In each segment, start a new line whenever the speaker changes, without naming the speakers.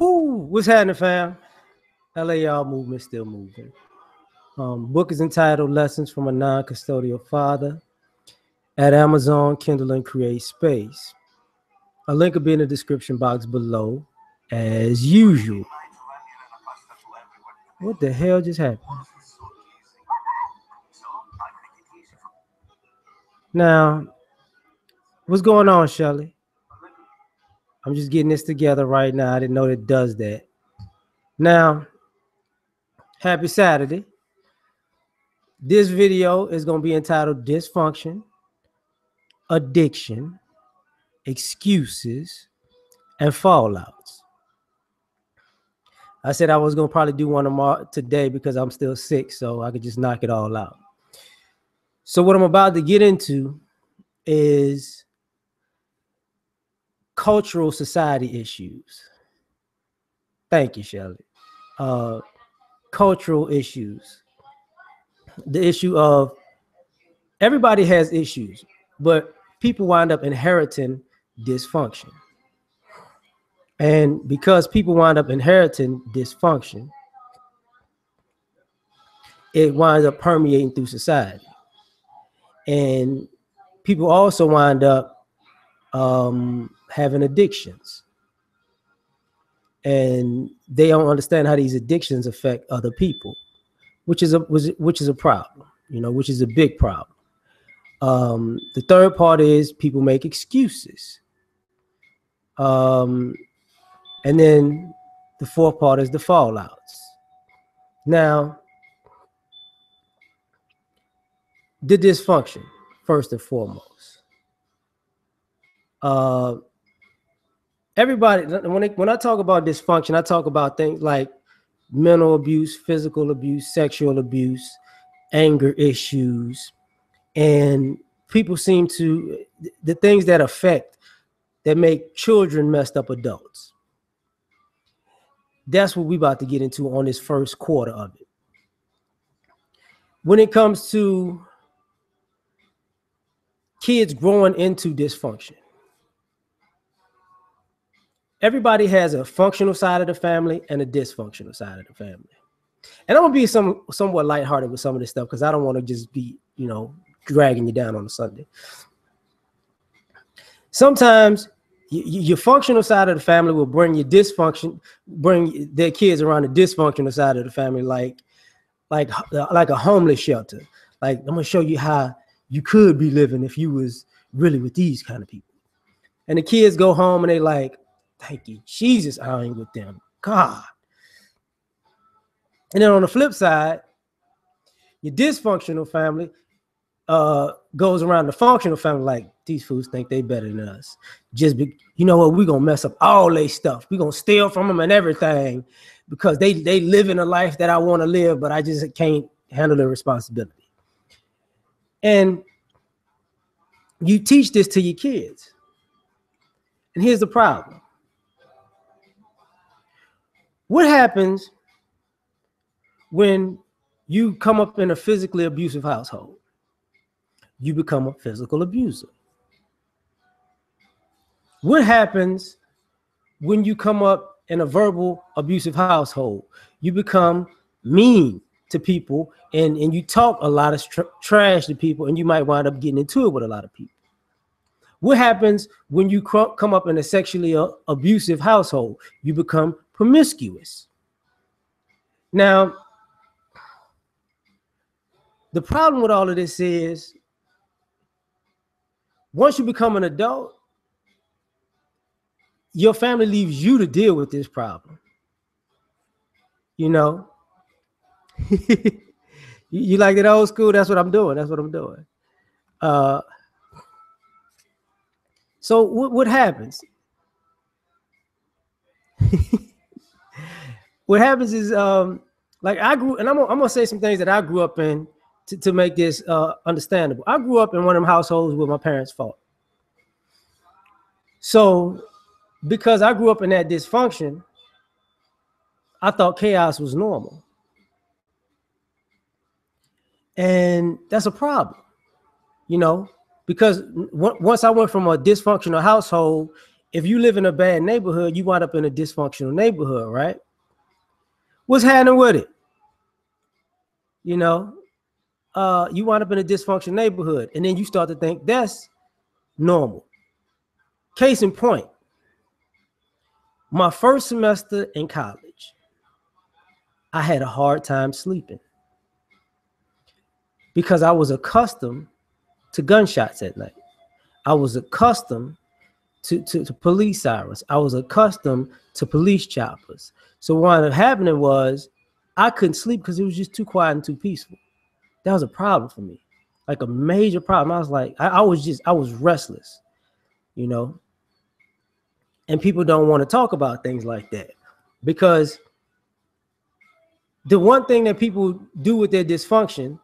Whoo, what's happening, fam? L.A.R. movement still moving. Book is entitled Lessons from a Non-Custodial Father at Amazon, Kindle, and Create Space. A link will be in the description box below, as usual. What the hell just happened? Now, what's going on, Shelly? I'm just getting this together right now. I didn't know it does that. Now, happy Saturday. This video is going to be entitled Dysfunction, Addiction, Excuses, and Fallouts. I said I was going to probably do one tomorrow today because I'm still sick, so I could just knock it all out. So what I'm about to get into is cultural society issues. Thank you, Shelley. Cultural issues. The issue of everybody has issues, but people wind up inheriting dysfunction. And because people wind up inheriting dysfunction, it winds up permeating through society. And people also wind up having addictions. And they don't understand how these addictions affect other people, which is a problem, which is a big problem. The third part is people make excuses. And then the fourth part is the fallouts. Now, the dysfunction, first and foremost. Everybody, when I talk about dysfunction, I talk about things like mental abuse, physical abuse, sexual abuse, anger issues, and people seem to, the things that make children messed up adults. That's what we're about to get into on this first quarter of it. When it comes to kids growing into dysfunction, everybody has a functional side of the family and a dysfunctional side of the family. And I'm gonna be somewhat lighthearted with some of this stuff because I don't want to just be, dragging you down on a Sunday. Sometimes your functional side of the family will bring their kids around the dysfunctional side of the family, like a homeless shelter. Like, I'm gonna show you how you could be living if you was really with these kind of people. And the kids go home and they like, thank you, Jesus, I ain't with them. God. And then on the flip side, your dysfunctional family goes around the functional family like, these fools think they better than us. You know what? We're going to mess up all their stuff. We're going to steal from them and everything because they live in a life that I want to live, but I just can't handle the responsibility. And you teach this to your kids. And here's the problem. What happens when you come up in a physically abusive household? You become a physical abuser. What happens when you come up in a verbal abusive household? You become mean to people and you talk a lot of trash to people, and you might wind up getting into it with a lot of people. What happens when you come up in a sexually abusive household? You become promiscuous. Now, the problem with all of this is once you become an adult, your family leaves you to deal with this problem. You like that old school? That's what I'm doing. So what happens? What happens is like I grew, and I'm gonna say some things that I grew up in to make this understandable. I grew up in one of them households where my parents fought. So because I grew up in that dysfunction, I thought chaos was normal. And that's a problem, because once I went from a dysfunctional household if you live in a bad neighborhood, you wind up in a dysfunctional neighborhood, right? What's happening with it? You know, you wind up in a dysfunctional neighborhood, and then you start to think that's normal. Case in point, my first semester in college, I had a hard time sleeping because I was accustomed to gunshots at night. I was accustomed to police sirens. I was accustomed to police choppers. So what ended up happening was I couldn't sleep because it was just too quiet and too peaceful. That was a problem for me, like a major problem. I was like, I was restless, you know. And people don't want to talk about things like that because the one thing that people do with their dysfunction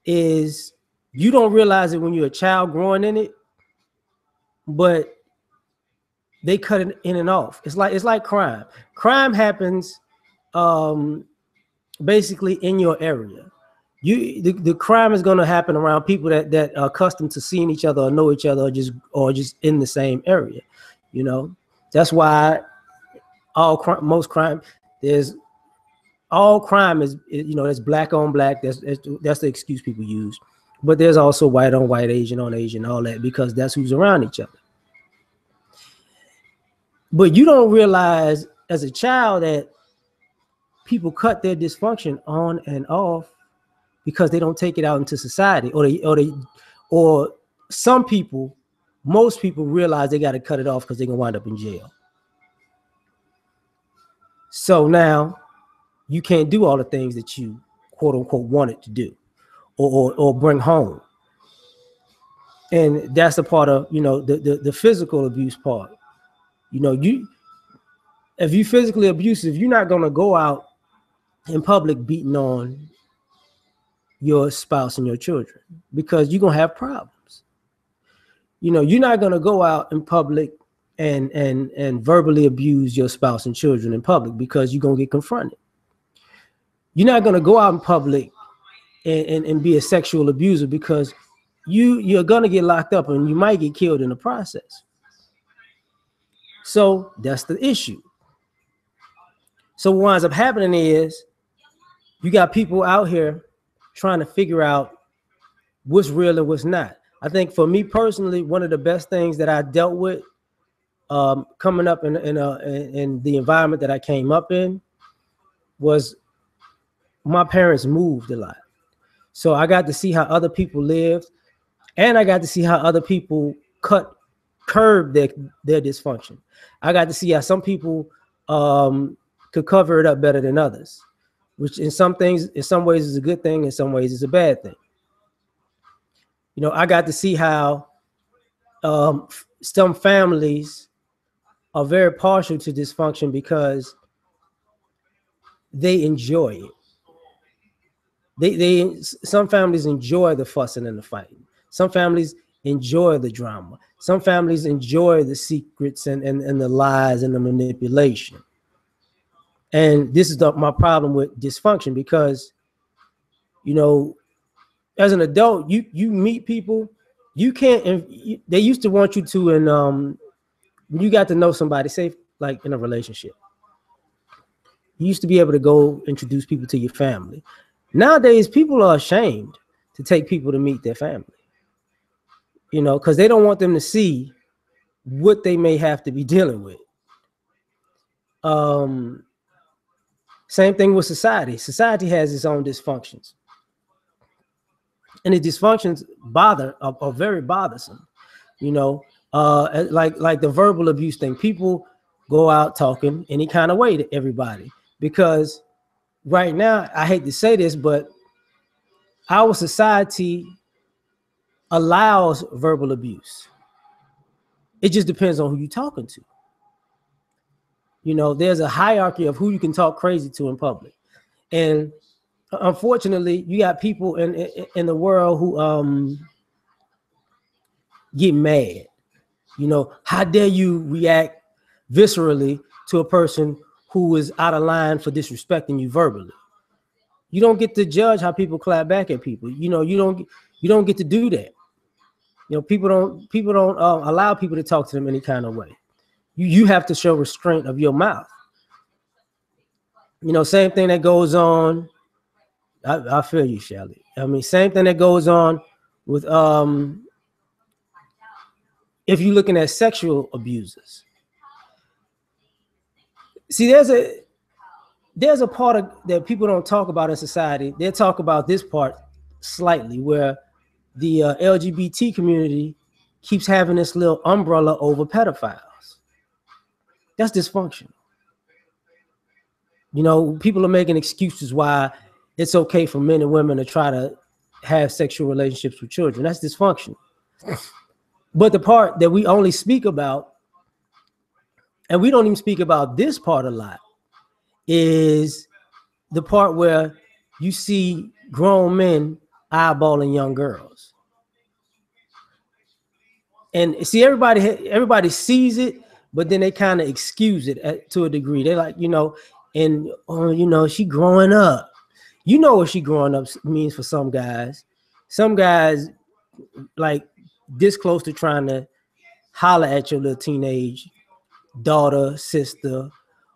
is you don't realize it when you're a child growing in it, but they cut it in and off. It's like crime. Crime happens basically in your area. The crime is going to happen around people that are accustomed to seeing each other or know each other or just in the same area. You know, that's why most crime is there's black on black. That's the excuse people use. But there's also white on white, Asian on Asian, all that, because that's who's around each other. But you don't realize as a child that people cut their dysfunction on and off because they don't take it out into society, or some people, most people realize they got to cut it off because they're gonna wind up in jail. So now you can't do all the things that you quote unquote wanted to do or bring home. And that's the part of, the physical abuse part. If you physically abusive, you're not gonna go out in public beating on your spouse and your children because you're gonna have problems. You're not gonna go out in public and verbally abuse your spouse and children in public because you're gonna get confronted. You're not gonna go out in public and be a sexual abuser because you're gonna get locked up and you might get killed in the process. So that's the issue. So what winds up happening is you got people out here trying to figure out what's real and what's not. I think for me personally, one of the best things that I dealt with coming up in the environment that I came up in was my parents moved a lot. So I got to see how other people lived, and I got to see how other people curb their dysfunction. I got to see how some people could cover it up better than others, which in some ways is a good thing, in some ways is a bad thing. I got to see how some families are very partial to dysfunction because they enjoy it. Some families enjoy the fussing and the fighting. Some families enjoy the drama. Some families enjoy the secrets and the lies and the manipulation. And this is my problem with dysfunction because, as an adult, you meet people, you can't. They used to want you to, and when you got to know somebody, say like in a relationship, you used to be able to go introduce people to your family. Nowadays, people are ashamed to take people to meet their family, because they don't want them to see what they may have to be dealing with. Same thing with society. Society has its own dysfunctions. And the dysfunctions are very bothersome, like the verbal abuse thing. People go out talking any kind of way to everybody because right now, I hate to say this, but our society allows verbal abuse. It just depends on who you're talking to. There's a hierarchy of who you can talk crazy to in public. And unfortunately, you got people in the world who get mad. How dare you react viscerally to a person who is out of line for disrespecting you verbally? You don't get to judge how people clap back at people. You don't get to do that. People don't allow people to talk to them any kind of way. You have to show restraint of your mouth. You know, same thing that goes on. I feel you, Shelly. I mean, same thing that goes on with if you're looking at sexual abusers. See, there's a part of that people don't talk about in society. They talk about this part slightly, where the LGBT community keeps having this little umbrella over pedophiles. That's dysfunction. You know, people are making excuses why it's okay for men and women to try to have sexual relationships with children. That's dysfunction. But the part that we only speak about, and we don't even speak about this part a lot, is the part where you see grown men eyeballing young girls. And see, everybody sees it, but then they kind of excuse it to a degree. They're like, you know, and you know, she growing up. You know what she growing up means for some guys. Some guys like this close to trying to holler at your little teenage daughter, sister,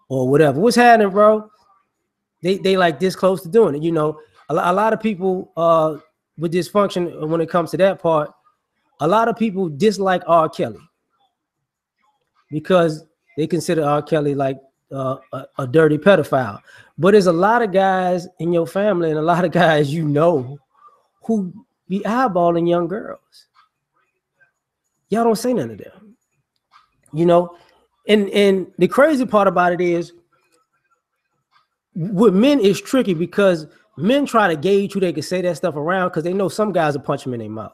or whatever. What's happening, bro? They like this close to doing it. You know, a lot of people with dysfunction when it comes to that part, a lot of people dislike R. Kelly because they consider R. Kelly like a dirty pedophile. But there's a lot of guys in your family and a lot of guys you know who be eyeballing young girls. Y'all don't say none of them. You know, and the crazy part about it is with men is tricky because men try to gauge who they can say that stuff around because they know some guys will punch them in their mouth.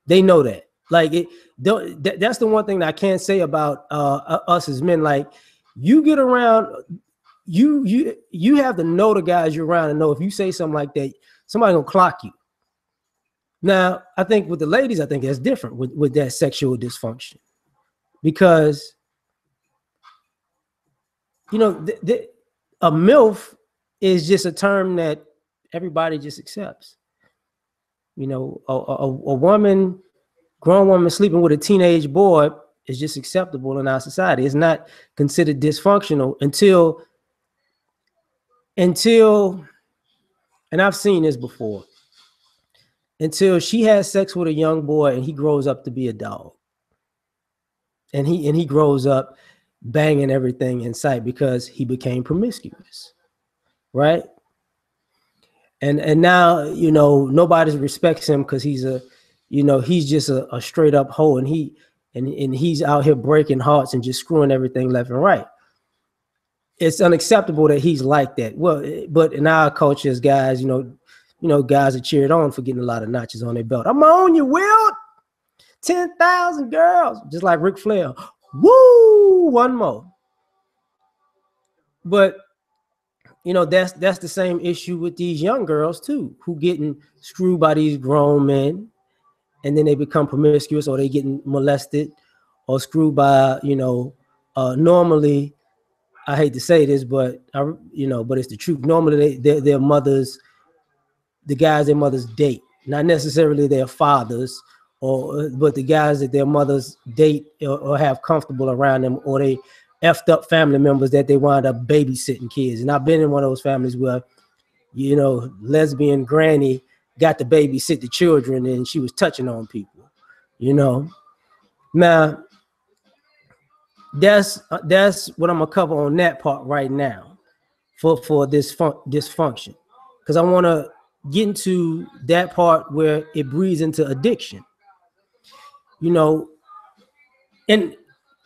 They know that. Like that's the one thing that I can't say about us as men. Like you get around, you have to know the guys you're around and know if you say something like that, somebody gonna clock you. Now, I think with the ladies, I think that's different with that sexual dysfunction because you know a MILF is just a term that everybody just accepts. You know, a woman, grown woman sleeping with a teenage boy is just acceptable in our society. It's not considered dysfunctional until, and I've seen this before, until she has sex with a young boy and he grows up to be a dog. And he grows up banging everything in sight because he became promiscuous, right? And now, you know, nobody respects him because he's he's just a straight up hoe, and he's out here breaking hearts and just screwing everything left and right. It's unacceptable that he's like that. Well, but in our culture as guys, you know, guys are cheered on for getting a lot of notches on their belt. I'm on you, Wilt. 10,000 girls, just like Ric Flair. Woo, one more. But you know, that's the same issue with these young girls too, who getting screwed by these grown men, and then they become promiscuous or they getting molested or screwed by, you know, normally, I hate to say this, but but it's the truth. Normally their mothers, the guys their mothers date, not necessarily their fathers, but the guys that their mothers date or have comfortable around them, or they effed up family members that they wind up babysitting kids. And I've been in one of those families where, you know, lesbian granny got to babysit the children and she was touching on people, you know. Now, that's what I'm gonna cover on that part right now for this dysfunction, because I want to get into that part where it breeds into addiction. You know, and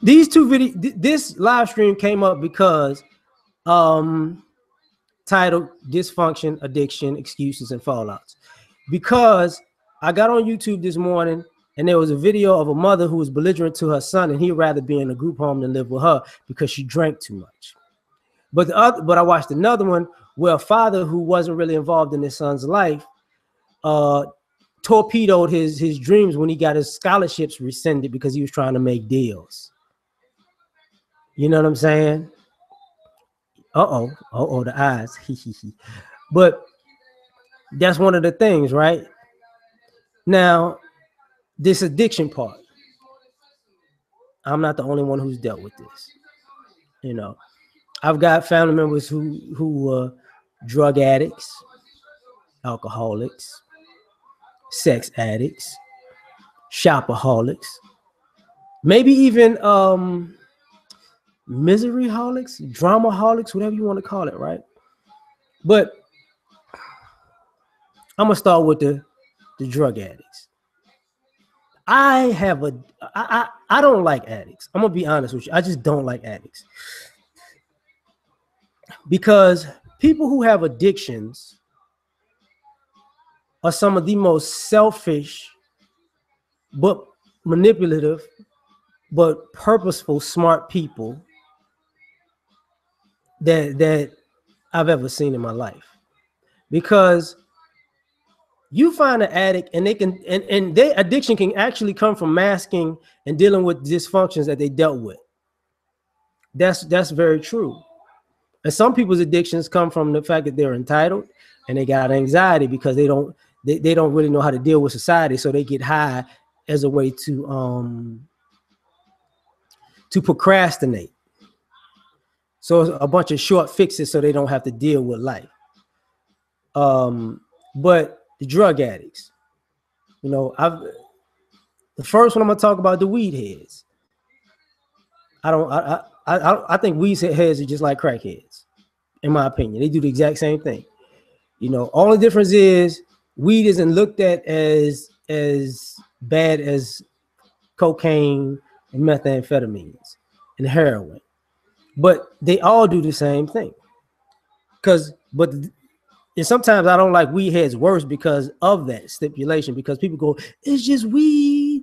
these two videos, this live stream came up because titled Dysfunction, Addiction, Excuses, and Fallouts. Because I got on YouTube this morning and there was a video of a mother who was belligerent to her son, and he'd rather be in a group home than live with her because she drank too much. But I watched another one where a father who wasn't really involved in his son's life torpedoed his dreams when he got his scholarships rescinded because he was trying to make deals. You know what I'm saying? The eyes. But that's one of the things, right? Now, this addiction part. I'm not the only one who's dealt with this. You know, I've got family members who drug addicts, alcoholics, sex addicts, shopaholics, maybe even miseryholics, dramaholics, whatever you want to call it, right? But I'm gonna start with the drug addicts. I don't like addicts. I'm gonna be honest with you. I just don't like addicts because people who have addictions are some of the most selfish, but manipulative, but purposeful, smart people that I've ever seen in my life. Because you find an addict and they can and their addiction can actually come from masking and dealing with dysfunctions that they dealt with. That's very true. And some people's addictions come from the fact that they're entitled and they got anxiety because they don't really know how to deal with society, so they get high as a way to procrastinate. So it's a bunch of short fixes so they don't have to deal with life. But the drug addicts, you know, the first one I'm gonna talk about, the weed heads. I think weed heads are just like crackheads, in my opinion. They do the exact same thing. You know, only difference is weed isn't looked at as bad as cocaine and methamphetamines and heroin, but they all do the same thing. And sometimes I don't like weed heads worse because of that stipulation, because people go, it's just weed.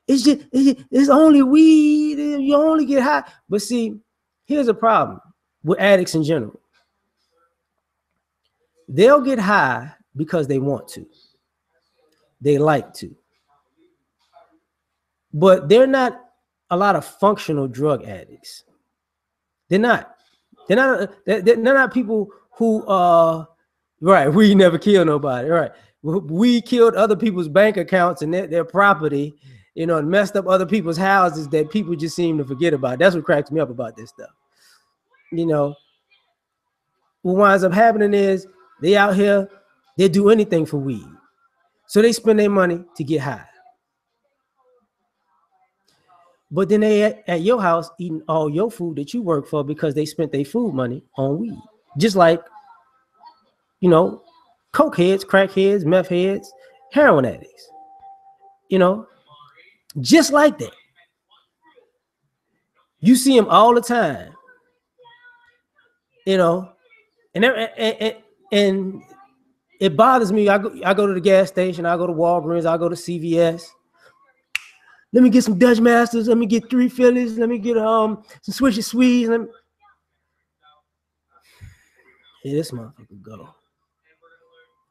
It's only weed. You only get high. But see, here's a problem with addicts in general. They'll get high because they want to. They like to. But they're not a lot of functional drug addicts. They're not. They're not people who right, we never kill nobody. Right. We killed other people's bank accounts and their property, you know, and messed up other people's houses that people just seem to forget about. That's what cracks me up about this stuff. You know, what winds up happening is they out here, they do anything for weed. So they spend their money to get high. But then they at your house eating all your food that you work for because they spent their food money on weed. Just like, you know, coke heads, crack heads, meth heads, heroin addicts. You know, just like that. You see them all the time. You know, and it bothers me. I go to the gas station, I go to Walgreens, I go to CVS. Let me get some Dutch Masters. Let me get 3 Phillies. Let me get some Swisher Sweets. Here this motherfucker go.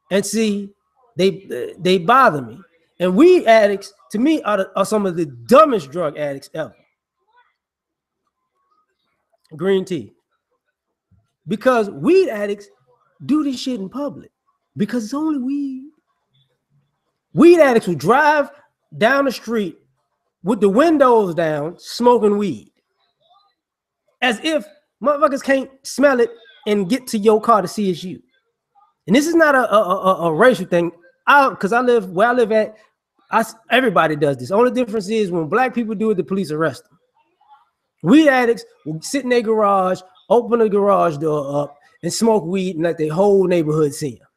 And see, they bother me. And weed addicts, to me, are some of the dumbest drug addicts ever. Green tea. Because weed addicts do this shit in public because it's only weed. Weed addicts will drive down the street with the windows down, smoking weed, as if motherfuckers can't smell it and get to your car to see it's you. And this is not a racial thing. Because I live where I live at, everybody does this. Only difference is when black people do it, the police arrest them. Weed addicts will sit in their garage, open the garage door up, and smoke weed and let their whole neighborhood see them.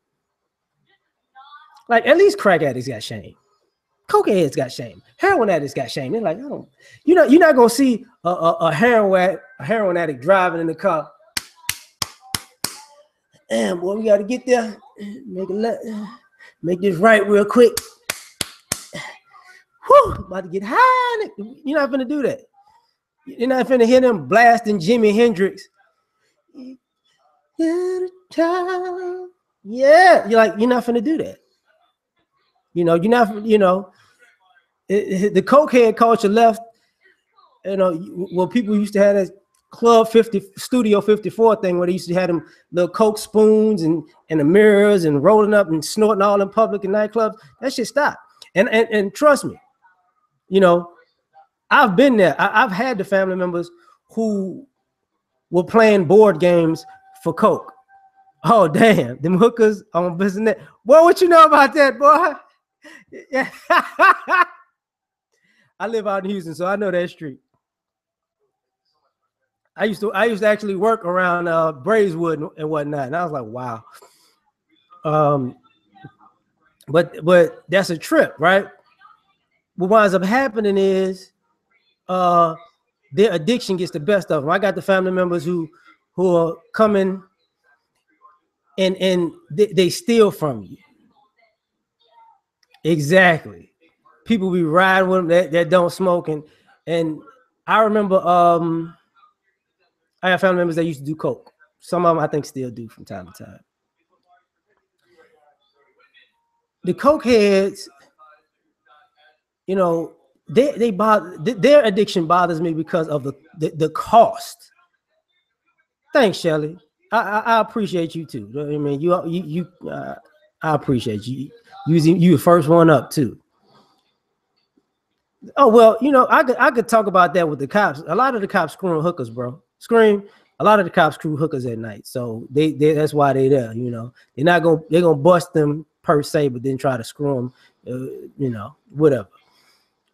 Like, at least crack addicts got shame. Coke heads got shame. Heroin addicts got shame. They're like, you're not gonna see a heroin addict driving in the car. Damn, boy, we gotta get there. Make this right real quick. Whew, about to get high. You're not gonna do that. You're not gonna hear them blasting Jimi Hendrix. Yeah, you're not gonna do that. You know, you're not, you know, the cokehead culture left, you know, well, people used to have that Club 50, Studio 54 thing where they used to have them little coke spoons and the mirrors and rolling up and snorting all in public in nightclubs. That shit stopped. And trust me, you know, I've been there. I've had the family members who were playing board games for coke. Oh damn, them hookers on business. Boy, what you know about that, boy? Yeah. I live out in Houston, so I know that street. I used to actually work around Braeswood and whatnot, and I was like, wow. Um, but that's a trip, right? What winds up happening is their addiction gets the best of them. I got the family members who are coming and they steal from you. Exactly. People be riding with them that don't smoke, and I remember I have family members that used to do coke. Some of them I think still do from time to time. The coke heads, you know, they bother their addiction bothers me because of the cost. Thanks, Shelly. I appreciate you too. I mean, I appreciate you using you the first one up too. Oh well, I could talk about that with the cops. A lot of the cops screwing hookers, bro. Scream. A lot of the cops screw hookers at night, so they that's why they there. They're gonna bust them per se, but then try to screw them. Whatever.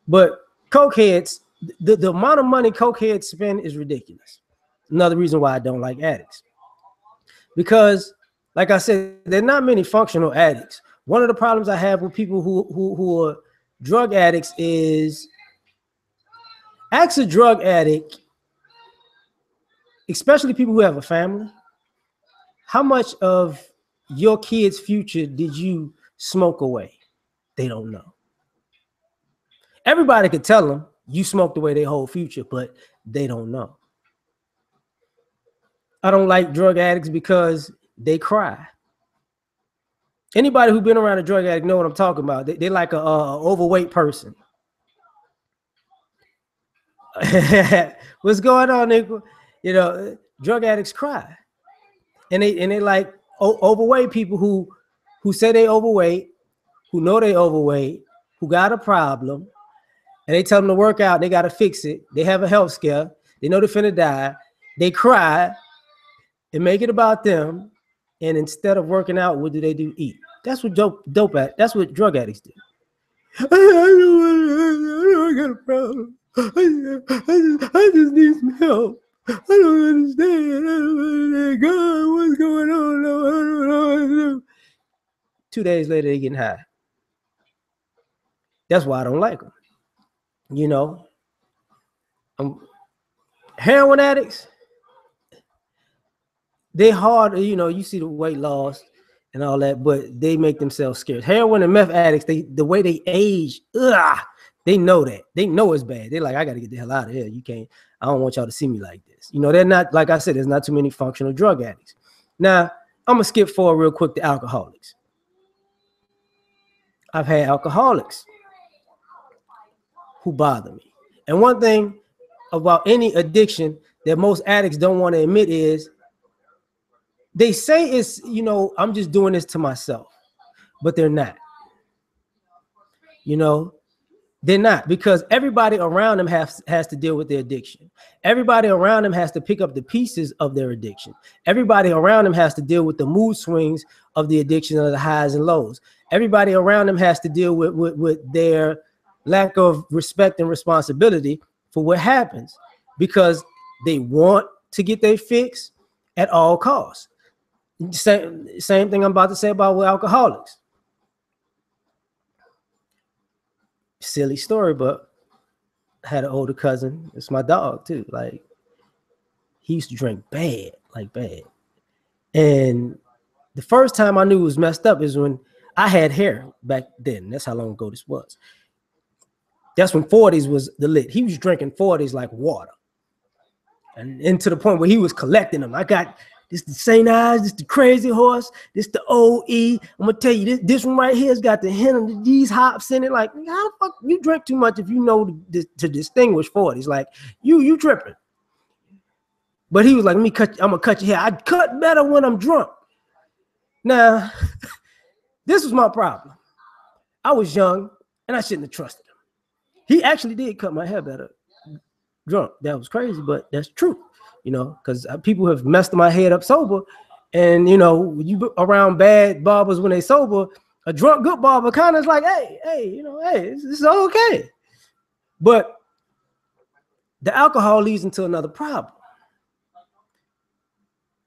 But cokeheads, the amount of money cokeheads spend is ridiculous. Another reason why I don't like addicts, because, like I said, there are not many functional addicts. One of the problems I have with people who are drug addicts is, ask a drug addict, especially people who have a family, how much of your kid's future did you smoke away? They don't know. Everybody could tell them you smoked away their whole future, but they don't know. I don't like drug addicts because they cry. Anybody who's been around a drug addict know what I'm talking about. They like a overweight person. What's going on, nigga? Drug addicts cry, and they like overweight people who say they overweight, who know they overweight, who got a problem, and they tell them to work out. They got to fix it. They have a health scare. They know they're finna die. They cry and make it about them. And instead of working out, what do? Eat. That's what that's what drug addicts do. I don't got a problem. I just need some help. I don't understand. I don't understand. God, what's going on? I don't know what to do. 2 days later, they getting high. That's why I don't like them. Heroin addicts, they hard. You see the weight loss and all that, but they make themselves scared. Heroin and meth addicts, the way they age, they know that. They know it's bad. They're like, I got to get the hell out of here. You can't. I don't want y'all to see me like this. They're not, like I said, there's not too many functional drug addicts. Now, I'm gonna skip forward real quick to alcoholics. I've had alcoholics who bother me. And one thing about any addiction that most addicts don't want to admit is, they say it's, I'm just doing this to myself, but they're not. They're not, because everybody around them has to deal with their addiction. Everybody around them has to pick up the pieces of their addiction. Everybody around them has to deal with the mood swings of the addiction, of the highs and lows. Everybody around them has to deal with their lack of respect and responsibility for what happens, because they want to get their fix at all costs. Same thing I'm about to say about with alcoholics. Silly story, but I had an older cousin. It's my dog too. Like, he used to drink bad, like bad. And the first time I knew it was messed up is when I had hair back then. That's how long ago this was. That's when 40s was the lit. He was drinking 40s like water. And to the point where he was collecting them. I got this the St. Ives, this the Crazy Horse, this the OE. I'm gonna tell you, this one right here has got the hint of these hops in it. Like, how the fuck you drink too much if you know to distinguish 40s? Like, you tripping. But he was like, I'm gonna cut your hair. I cut better when I'm drunk. Now, this was my problem. I was young and I shouldn't have trusted him. He actually did cut my hair better drunk. That was crazy, but that's true, you know, because people have messed my head up sober. And, you know, when you around bad barbers when they sober, a drunk good barber kind of is like, hey, you know, hey, this is okay. But the alcohol leads into another problem.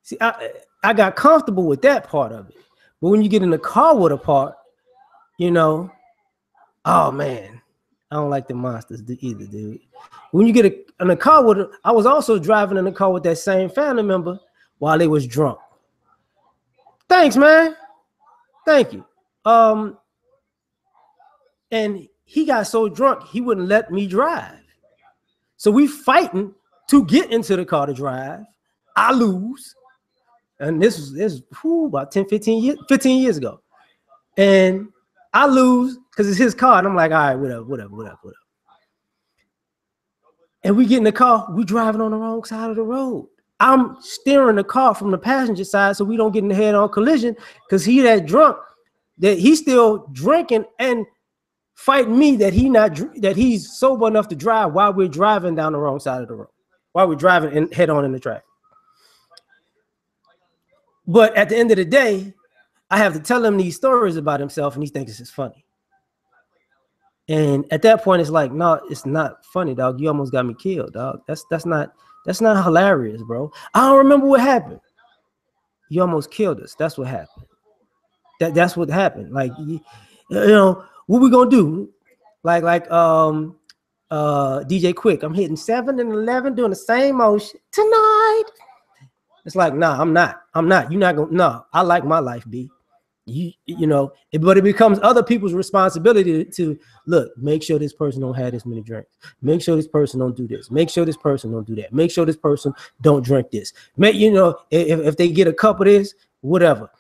See, I got comfortable with that part of it. But when you get in the car with a part, you know, oh man, I don't like the monsters either, dude. When you get in a car with, I was also driving in the car with that same family member while they was drunk. Thanks, man. Thank you. And he got so drunk he wouldn't let me drive. So we fighting to get into the car to drive. I lose. And this is about 15 years ago. And I lose because it's his car. And I'm like, all right, whatever. And we get in the car, we driving on the wrong side of the road. I'm steering the car from the passenger side so we don't get in the head-on collision because he that drunk, that he's still drinking and fighting me that he's sober enough to drive while we're driving down the wrong side of the road, while we're driving head-on in the traffic. But at the end of the day, I have to tell him these stories about himself and he thinks it's funny. And at that point, it's like, no, it's not funny, dog. You almost got me killed, dog. That's not hilarious, bro. I don't remember what happened. You almost killed us. That's what happened. That's what happened. Like, you know, what we gonna do? Like DJ Quick, I'm hitting 7 and 11 doing the same motion tonight. It's like, nah, I'm not. You're not gonna. No, I like my life, B. You know, but it becomes other people's responsibility to look, make sure this person don't have this many drinks. Make sure this person don't do this. Make sure this person don't do that. Make sure this person don't drink this. You know, if they get a cup of this, whatever.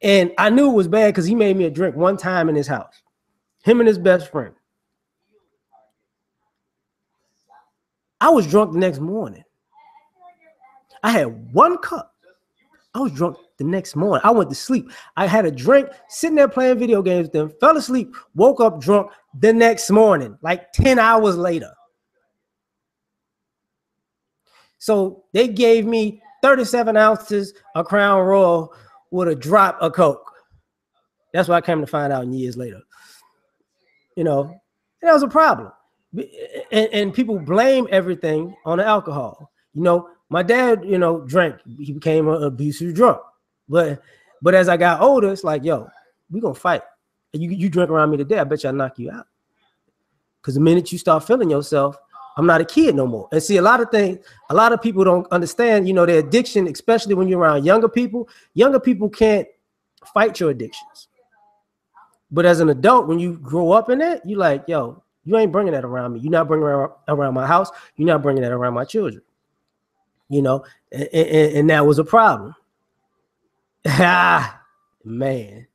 And I knew it was bad because he made me a drink one time in his house. Him and his best friend. I was drunk the next morning. I had one cup. I was drunk the next morning. I went to sleep. I had a drink, sitting there playing video games with them, fell asleep, woke up drunk the next morning, like 10 hours later. So they gave me 37 ounces of Crown Royal with a drop of Coke. That's what I came to find out years later. You know, that was a problem. And people blame everything on the alcohol. You know, my dad, you know, drank. He became an abusive drunk. But as I got older, it's like, yo, we're going to fight. You drink around me today, I bet you I'll knock you out. Because the minute you start feeling yourself, I'm not a kid no more. And see, a lot of people don't understand, you know, their addiction, especially when you're around younger people can't fight your addictions. But as an adult, when you grow up in it, you're like, yo, you ain't bringing that around me. You're not bringing it around my house. You're not bringing that around my children. You know, and that was a problem. Man.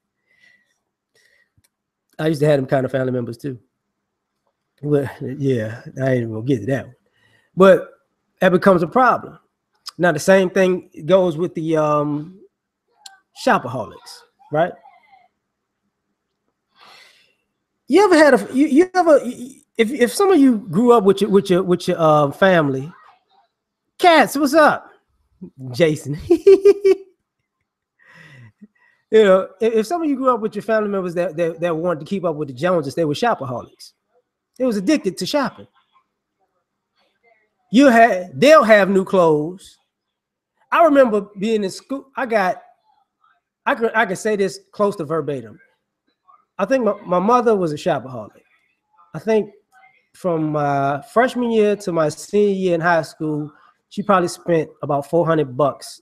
I used to have them kind of family members too. Well, yeah, I ain't even gonna get to that one. But that becomes a problem. Now, the same thing goes with the Shopaholics, right? You ever had if some of you grew up with your family, cats, what's up, Jason? You know, if some of you grew up with your family members that wanted to keep up with the Joneses, they were shopaholics. They was addicted to shopping. They'll have new clothes. I remember being in school. I can say this close to verbatim. I think my mother was a shopaholic. I think from my freshman year to my senior year in high school, she probably spent about $400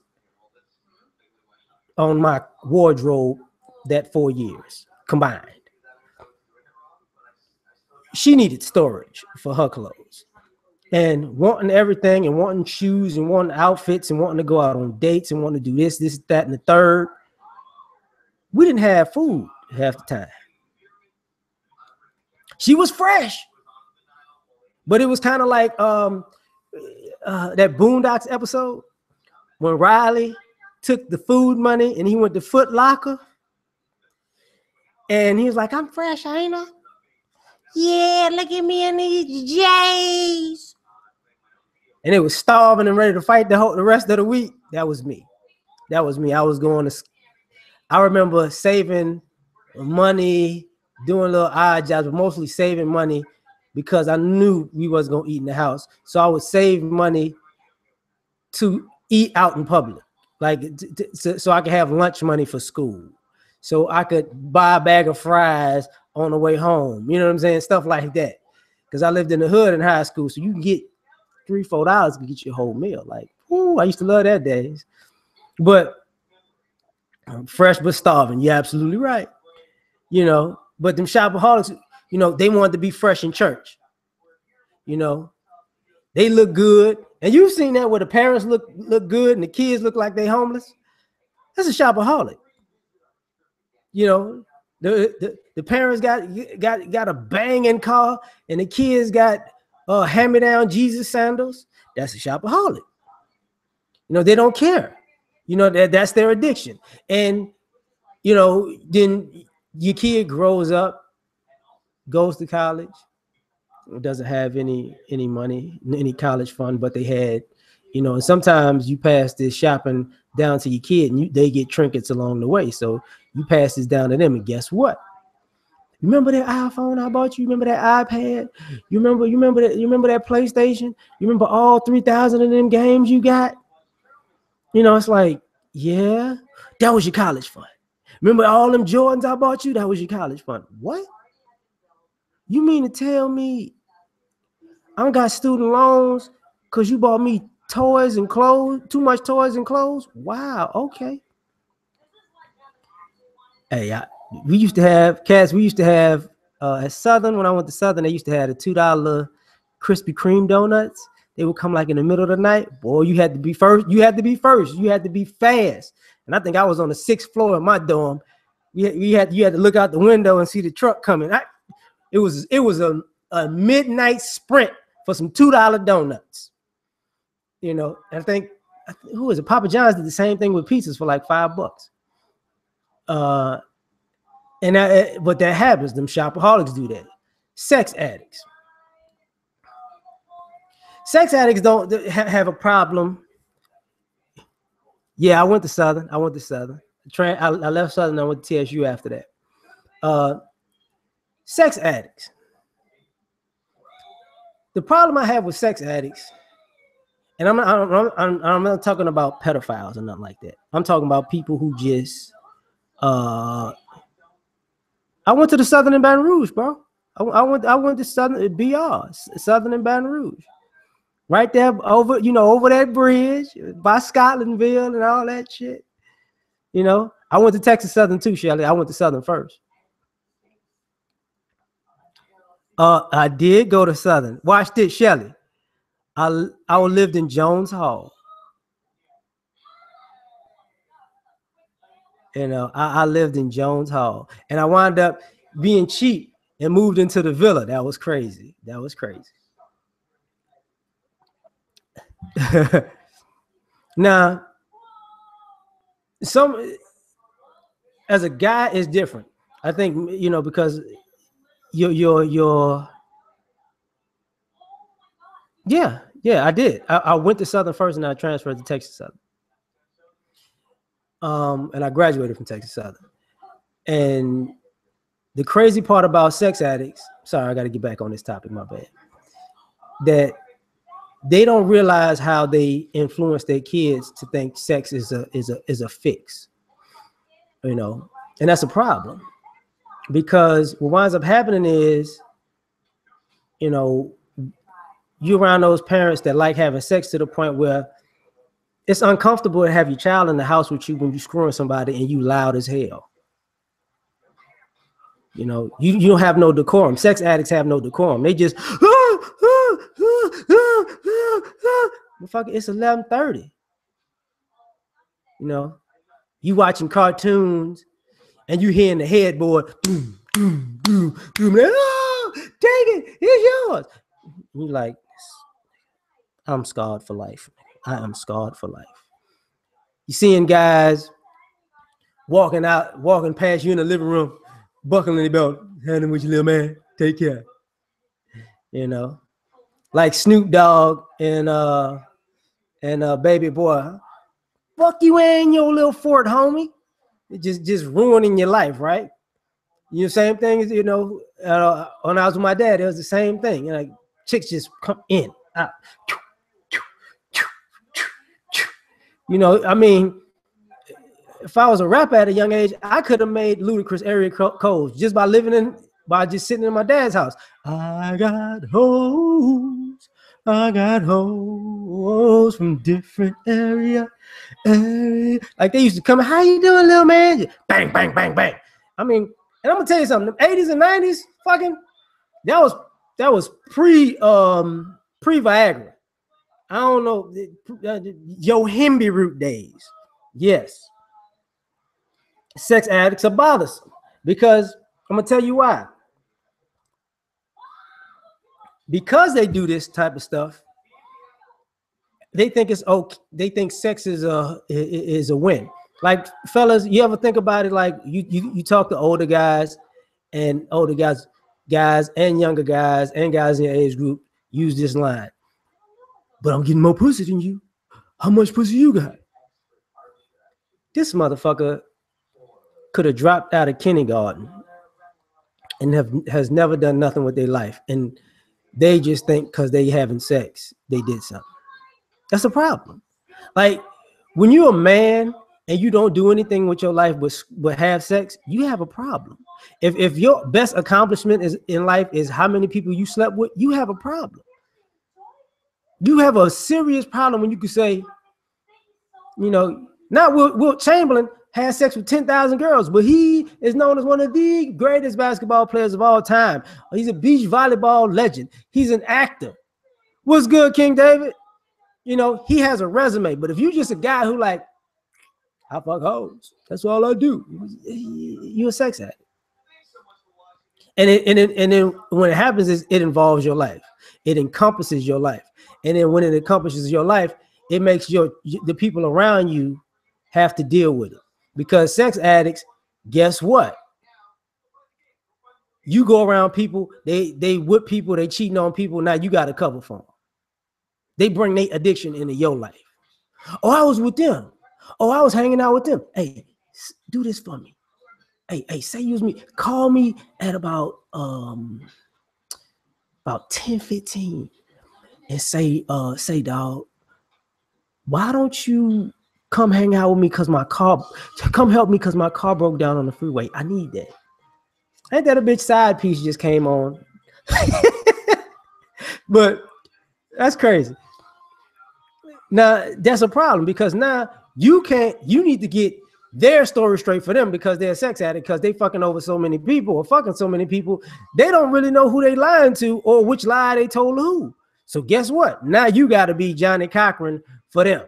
on my wardrobe that 4 years combined. She needed storage for her clothes and wanting everything and wanting shoes and wanting outfits and wanting to go out on dates and wanting to do this, that, and the third. We didn't have food half the time. She was fresh, but it was kind of like that Boondocks episode when Riley took the food money and he went to Foot Locker and he was like, I'm fresh, ain't I? Yeah, look at me in these J's. and they was starving and ready to fight the rest of the week. That was me. That was me. I was going to. I remember saving money, doing little odd jobs, but mostly saving money because I knew we was gonna eat in the house. So I would save money to eat out in public, like so I could have lunch money for school, so I could buy a bag of fries on the way home. You know what I'm saying? Stuff like that. Because I lived in the hood in high school, so you can get $3-4 to get your whole meal. Like, ooh, I used to love that days. But fresh but starving. You're absolutely right. You know, but them shopaholics, you know, they wanted to be fresh in church. You know, they look good. And you've seen that where the parents look good and the kids look like they homeless. That's a shopaholic. You know, the parents got a banging car and the kids got hand-me-down Jesus sandals. That's a shopaholic. You know, they don't care. You know, that's their addiction. And, you know, then your kid grows up, goes to college, doesn't have any money, any college fund, but they had, you know, and sometimes you pass this shopping down to your kid and they get trinkets along the way. So you pass this down to them, and guess what? Remember that iPhone I bought you? Remember that iPad? You remember that PlayStation? You remember all 3,000 of them games you got? You know, it's like, yeah, that was your college fund. Remember all them Jordans I bought you? That was your college fund. What? You mean to tell me I don't got student loans because you bought me toys and clothes, too much toys and clothes? Wow, okay. Hey, we used to have at Southern, when I went to Southern, they used to have the $2 Krispy Kreme donuts. They would come like in the middle of the night. Boy, you had to be first. You had to be first. You had to be fast. And I think I was on the 6th floor of my dorm. You had to look out the window and see the truck coming. It was a midnight sprint for some $2 donuts. You know, I think who is it? Papa John's did the same thing with pizzas for like $5. But that happens. Them shopaholics do that. Sex addicts don't have a problem. Yeah, I went to Southern. I left Southern. I went to TSU after that. Sex addicts. The problem I have with sex addicts, and I'm not talking about pedophiles or nothing like that. I'm talking about people who just. I went to the Southern in Baton Rouge, bro. I went to Southern BR, Southern in Baton Rouge, right there over that bridge by Scotlandville and all that shit. You know, I went to Texas Southern too, Shelly. I went to Southern first. I did go to Southern. Watch this, Shelly. I lived in Jones Hall. You know, I lived in Jones Hall, and I wound up being cheap and moved into the villa. That was crazy. Now, as a guy is different. I think, you know, because you're yeah, I did. I went to Southern first, and I transferred to Texas Southern. And I graduated from Texas Southern. And the crazy part about sex addicts, sorry, I got to get back on this topic, my bad, that they don't realize how they influence their kids to think sex is a fix, you know, and that's a problem, because what winds up happening is, you know, you're around those parents that like having sex to the point where it's uncomfortable to have your child in the house with you when you're screwing somebody and you loud as hell. You know, you don't have no decorum. Sex addicts have no decorum. They just, it's 11:30. You know, you watching cartoons and you hearing the headboard, take it, it's yours. And you're like, I'm scarred for life. I am scarred for life. You seeing guys walking past you in the living room, buckling their belt, handing with your little man, take care. You know, like Snoop Dogg and Baby Boy. Fuck you in your little fort, homie. It just ruining your life, right? You know, same thing as, you know, when I was with my dad, it was the same thing. You know, like chicks just come in, out. You know, I mean, if I was a rapper at a young age, I could have made ludicrous area codes just by just sitting in my dad's house. I got hoes from different area. Like they used to come, how you doing, little man? Bang, bang, bang, bang. I mean, and I'm gonna tell you something. The 80s and 90s, fucking, that was pre Viagra. I don't know, Yohimbi root days. Yes, sex addicts are bothersome because I'm gonna tell you why. Because they do this type of stuff, they think it's okay. They think sex is a win. Like, fellas, you ever think about it? Like you talk to older guys and younger guys and guys in your age group use this line. But I'm getting more pussy than you. How much pussy you got? This motherfucker could have dropped out of kindergarten and has never done nothing with their life. And they just think because they having sex, they did something. That's a problem. Like, when you're a man and you don't do anything with your life but have sex, you have a problem. If your best accomplishment is in life is how many people you slept with, you have a problem. You have a serious problem when you could say, you know, not Wilt Chamberlain had sex with 10,000 girls, but he is known as one of the greatest basketball players of all time. He's a beach volleyball legend. He's an actor. What's good, King David? You know, he has a resume. But if you're just a guy who like, I fuck hoes, that's all I do, you're a sex addict. And then when it happens, it involves your life. It encompasses your life. And then when it encompasses your life, it makes the people around you have to deal with it. Because sex addicts, guess what? You go around people, they whip people, they cheating on people. Now you got to cover for them. They bring their addiction into your life. Oh, I was with them. Oh, I was hanging out with them. Hey, do this for me. Hey, say use me. Call me at about 10:15 and say, dog, why don't you come hang out with me? Come help me because my car broke down on the freeway. I need that. Ain't that a bitch side piece just came on? But that's crazy. Now that's a problem because now you need to get their story straight for them because they're a sex addict, because they fucking over so many people or fucking so many people. They don't really know who they lying to or which lie they told who. So guess what? Now you got to be Johnny Cochran for them.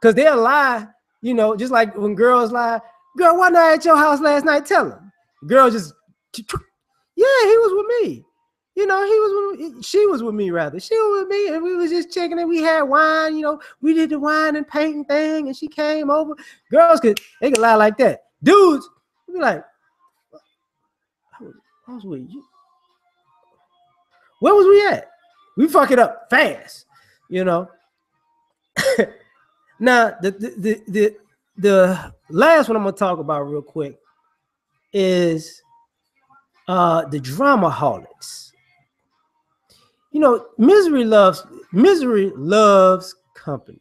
Because they'll lie, you know, just like when girls lie. Girl, why not at your house last night? Tell them. Girl just, yeah, he was with me. You know, she was with me rather. She was with me and we was just checking it. We had wine, you know, we did the wine and painting thing and she came over. Girls they could lie like that. Dudes, be like, I was with you. Where was we at? We fuck it up fast, you know. Now, the last one I'm gonna talk about real quick is the Dramaholics. You know, misery loves company,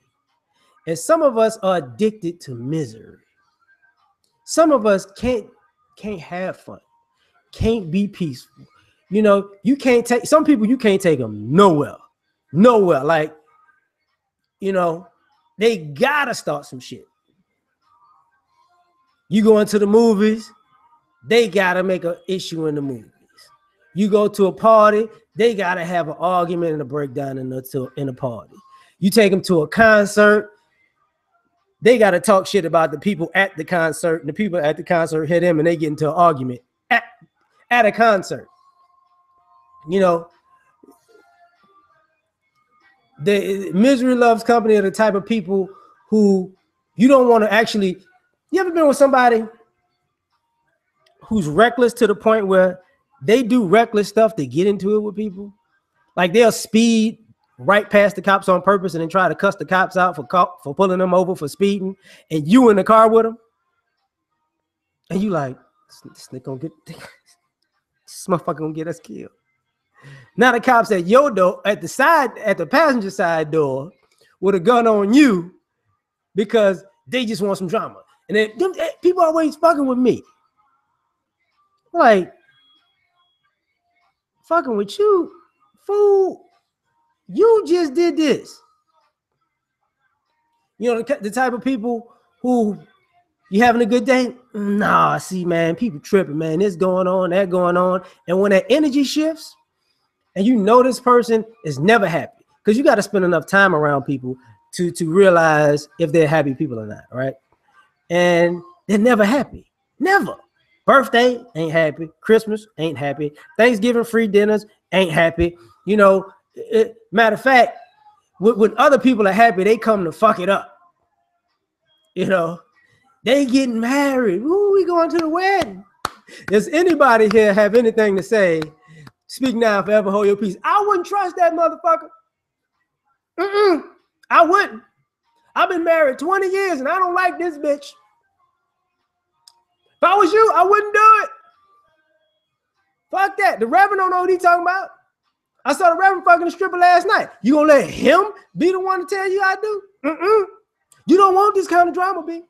and some of us are addicted to misery. Some of us can't have fun, can't be peaceful. You know, you can't take some people. You can't take them nowhere. Like, you know, they gotta start some shit. You go into the movies, they gotta make an issue in the movies. You go to a party, they gotta have an argument and a breakdown in a party. You take them to a concert, they gotta talk shit about the people at the concert, and the people at the concert hit them and they get into an argument at a concert. You know, the misery loves company are the type of people who you don't want to actually. You ever been with somebody who's reckless to the point where they do reckless stuff to get into it with people? Like they'll speed right past the cops on purpose and then try to cuss the cops out for pulling them over for speeding, and you in the car with them, and you like, this nigga gonna get, this motherfucker gonna get us killed. Now the cops at your door, at the passenger side door, with a gun on you because they just want some drama. And then people always fucking with me. Like, fucking with you, fool. You just did this. You know, the type of people who you having a good day? Nah, see, man, people tripping, man. This going on, that going on. And when that energy shifts, and you know this person is never happy, because you got to spend enough time around people to realize if they're happy people or not, right? And they're never happy. Never. Birthday ain't happy. Christmas ain't happy. Thanksgiving free dinners ain't happy. You know, matter of fact, when other people are happy, they come to fuck it up. You know, they getting married. Ooh, we going to the wedding. Does anybody here have anything to say? Speak now, forever hold your peace. I wouldn't trust that motherfucker. I wouldn't. I've been married 20 years and I don't like this bitch. If I was you, I wouldn't do it. Fuck that. The Reverend don't know what he's talking about. I saw the Reverend fucking a stripper last night. You gonna let him be the one to tell you I do? You don't want this kind of drama, B.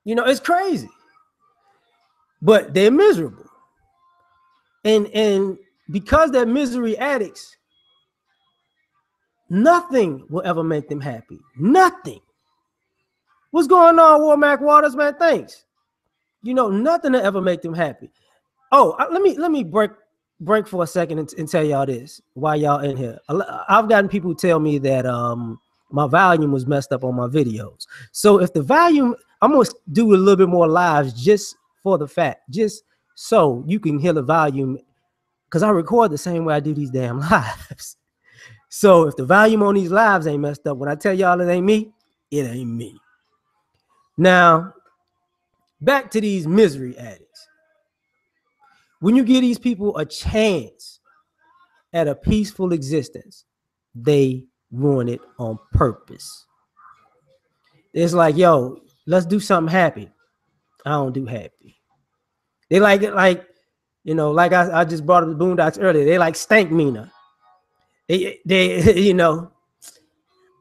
You know, it's crazy. But they're miserable. And because they're misery addicts, nothing will ever make them happy. Nothing. What's going on, Warmac Waters, man? Thanks. You know, nothing will ever make them happy. Oh, let me break for a second and tell y'all this while y'all in here. I've gotten people who tell me that my volume was messed up on my videos. So if the volume, I'm gonna do a little bit more lives just for the fact, just so you can hear the volume, because I record the same way I do these damn lives. So if the volume on these lives ain't messed up, when I tell y'all it ain't me, it ain't me. Now, back to these misery addicts. When you give these people a chance at a peaceful existence, they ruin it on purpose. It's like, yo, let's do something happy. I don't do happy. They like it, like, you know, like I just brought up the Boondocks earlier. They like stank meaner. They you know,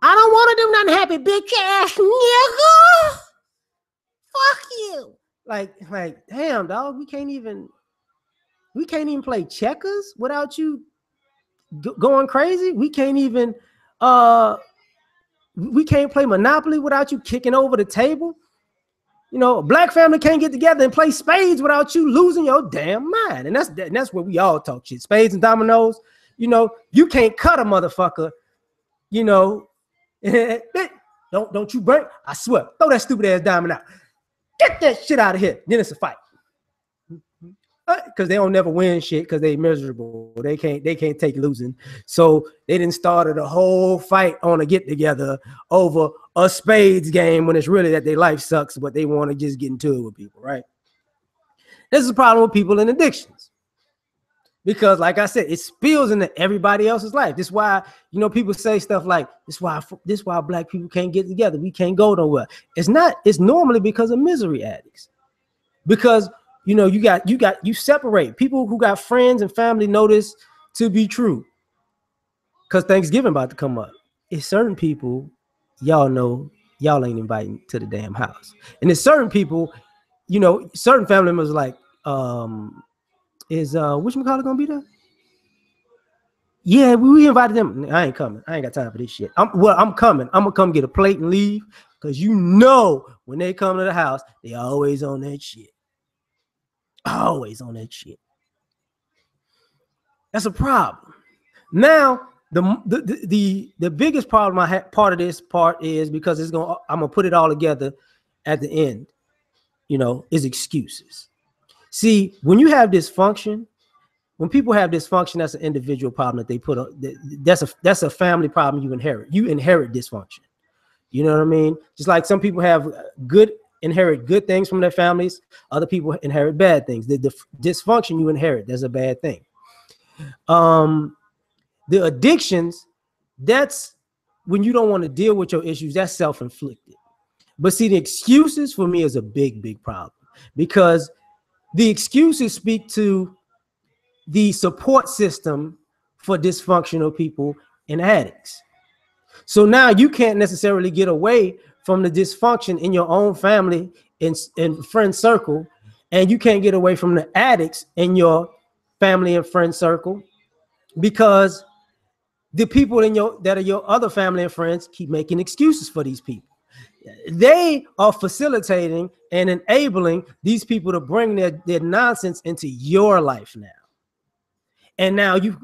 I don't want to do nothing happy, bitch ass nigga. Fuck you. Like, damn, dog, we can't even play checkers without you going crazy. We can't even we can't play Monopoly without you kicking over the table. You know, a black family can't get together and play spades without you losing your damn mind. And that's where we all talk shit. Spades and dominoes. You know, you can't cut a motherfucker. You know, don't you break? I swear, throw that stupid ass diamond out. Get that shit out of here. Then it's a fight. Because they don't never win shit because they miserable. They can't take losing. So they didn't start a whole fight on a get together over a spades game when it's really that their life sucks, but they want to just get into it with people, right? This is a problem with people in addictions. Because like I said, it spills into everybody else's life. This is why, you know, people say stuff like, this is why black people can't get together. We can't go nowhere. It's normally because of misery addicts. Because you know, you separate people who got friends and family know this to be true. Because Thanksgiving about to come up. It's certain people, y'all know, y'all ain't inviting to the damn house. And there's certain people, you know, certain family members like, whatchamacallit gonna be there? Yeah, we invited them. I ain't coming. I ain't got time for this shit. I'm coming. I'm gonna come get a plate and leave. Because you know, when they come to the house, they always on that shit. Always on that shit. That's a problem. Now, the biggest problem I had, part of this part is because I'm gonna put it all together at the end, you know, is excuses. See, when you have dysfunction, when people have dysfunction, that's an individual problem that they put on. That's a family problem you inherit. You inherit dysfunction. You know what I mean? Just like some people have inherit good things from their families. Other people inherit bad things. The dysfunction you inherit, that's a bad thing. The addictions, that's when you don't want to deal with your issues, that's self-inflicted. But see, the excuses for me is a big, big problem, because the excuses speak to the support system for dysfunctional people and addicts. So now you can't necessarily get away from the dysfunction in your own family and friend circle, and you can't get away from the addicts in your family and friend circle, because the people in your that are your other family and friends keep making excuses for these people. They are facilitating and enabling these people to bring their nonsense into your life now. And now you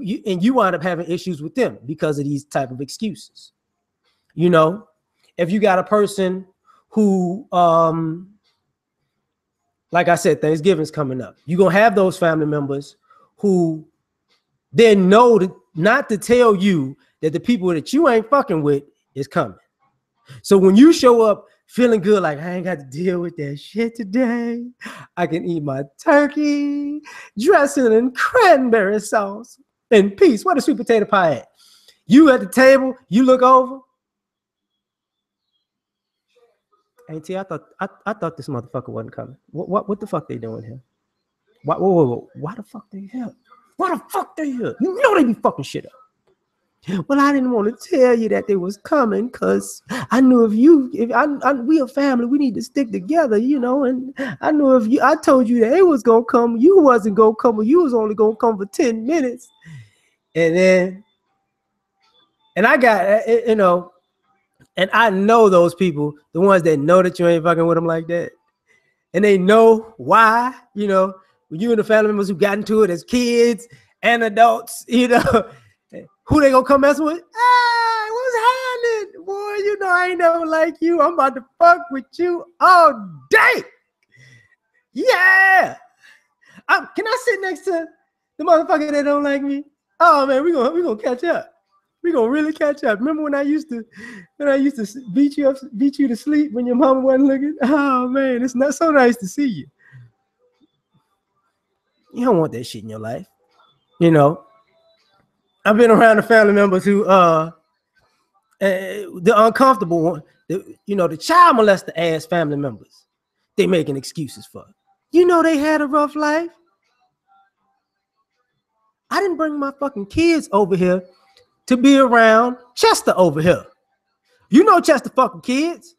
wind up having issues with them because of these type of excuses. You know, if you got a person who, like I said, Thanksgiving's coming up, you're gonna have those family members who they know not to tell you that the people that you ain't fucking with is coming. So when you show up feeling good, like I ain't got to deal with that shit today, I can eat my turkey, dressing in cranberry sauce, in peace. Where the sweet potato pie at? You at the table, you look over. Auntie, I thought this motherfucker wasn't coming. What the fuck they doing here? Why the fuck they here? Why the fuck they here? You know they be fucking shit up. Well, I didn't want to tell you that they was coming because I knew we a family, we need to stick together, you know. And I knew I told you that they was gonna come, you wasn't gonna come, or you was only gonna come for 10 minutes. And I got, you know, and I know those people, the ones that know that you ain't fucking with them like that, and they know why, you know, when you and the family members who got into it as kids and adults, you know. Who they gonna come mess with? Hey, what's happening? Boy, you know I ain't never like you. I'm about to fuck with you all day. Yeah. Can I sit next to the motherfucker that don't like me? Oh man, we gonna catch up. We gonna really catch up. Remember when I used to beat you to sleep when your mama wasn't looking? Oh man, it's not so nice to see you. You don't want that shit in your life, you know. I've been around the family members who the uncomfortable one, you know, the child molester ass family members, they making excuses for. You know, they had a rough life. I didn't bring my fucking kids over here to be around Chester over here. You know Chester fucking kids.